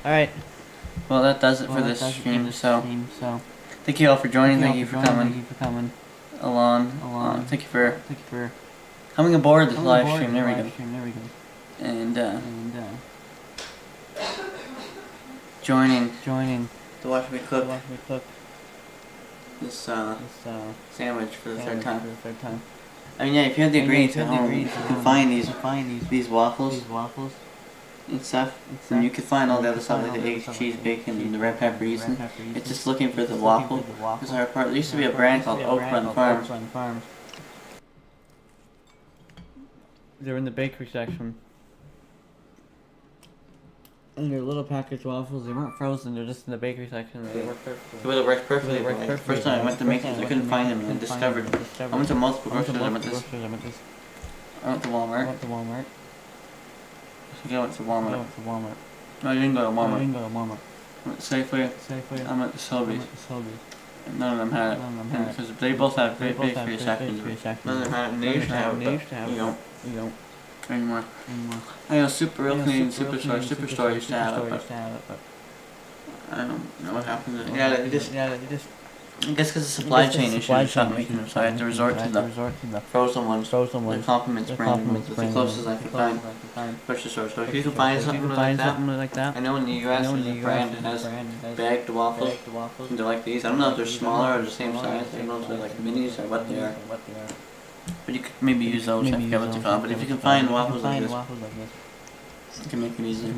Alright. Well, that does it for this stream, so thank you all for joining, thank you for coming along. Thank you for coming aboard this live stream, there we go. And joining to watch me cook this sandwich for the third time. I mean, yeah, if you have the ingredients at home, you can find these waffles and stuff, and you can find all the other stuff like the eggs, cheese, bacon, and the red peppers. It's just looking for the waffle. This hard part. There used to be a brand called Oak Run Farms. They're in the bakery section. And they're little packaged waffles. They weren't frozen. They're just in the bakery section. They work perfectly. They would have worked perfectly. First time I went to make it, I couldn't find them, and discovered. I went to multiple groceries. I went to Walmart. I think I went to Walmart. No, I didn't go to Walmart. I went to Safeway. I went to Sobeys. And none of them had it. Because they both have great bakery sections. None of them had it. And they used to have it, but you don't anymore. I know Real Canadian Superstore used to have it, but I don't know what happened to it. Yeah, they just I guess because of supply chain issues, they stopped making them, so I had to resort to the frozen ones, the Compliments brand, was the closest I could find grocery store. So if you can find something like that, I know in the US there's a brand that has bagged waffles, and they're like these. I don't know if they're smaller or the same size. I don't know if they're like minis or what they are. But you could maybe use those, I forget what they're called. But if you can find waffles like this, you can make it easy.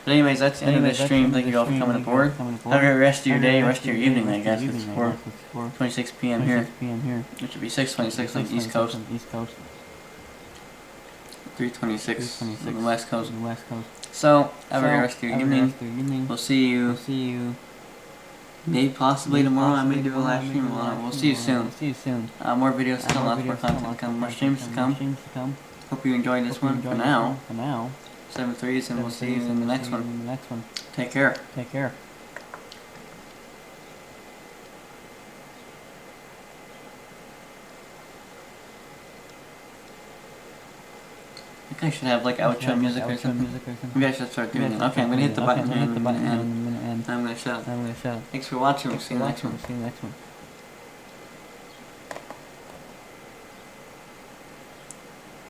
But anyways, that's the end of this stream. Thank you all for coming aboard. Have a great rest of your day, rest of your evening, I guess. It's 4:26 p.m. here. It should be 6:26 on the East Coast. 3:26 on the West Coast. So, have a rest of your evening. We'll see you. Maybe possibly tomorrow. I may do a live stream on it. We'll see you soon. More videos to come, lots more content to come, more streams to come. Hope you enjoyed this one. For now, 7 threes, and we'll see you in the next one. Take care. I think I should have like outro music or something. Maybe I should start doing it. Okay, I'm gonna hit the button and I'm gonna shut up. Thanks for watching. We'll see you in the next one.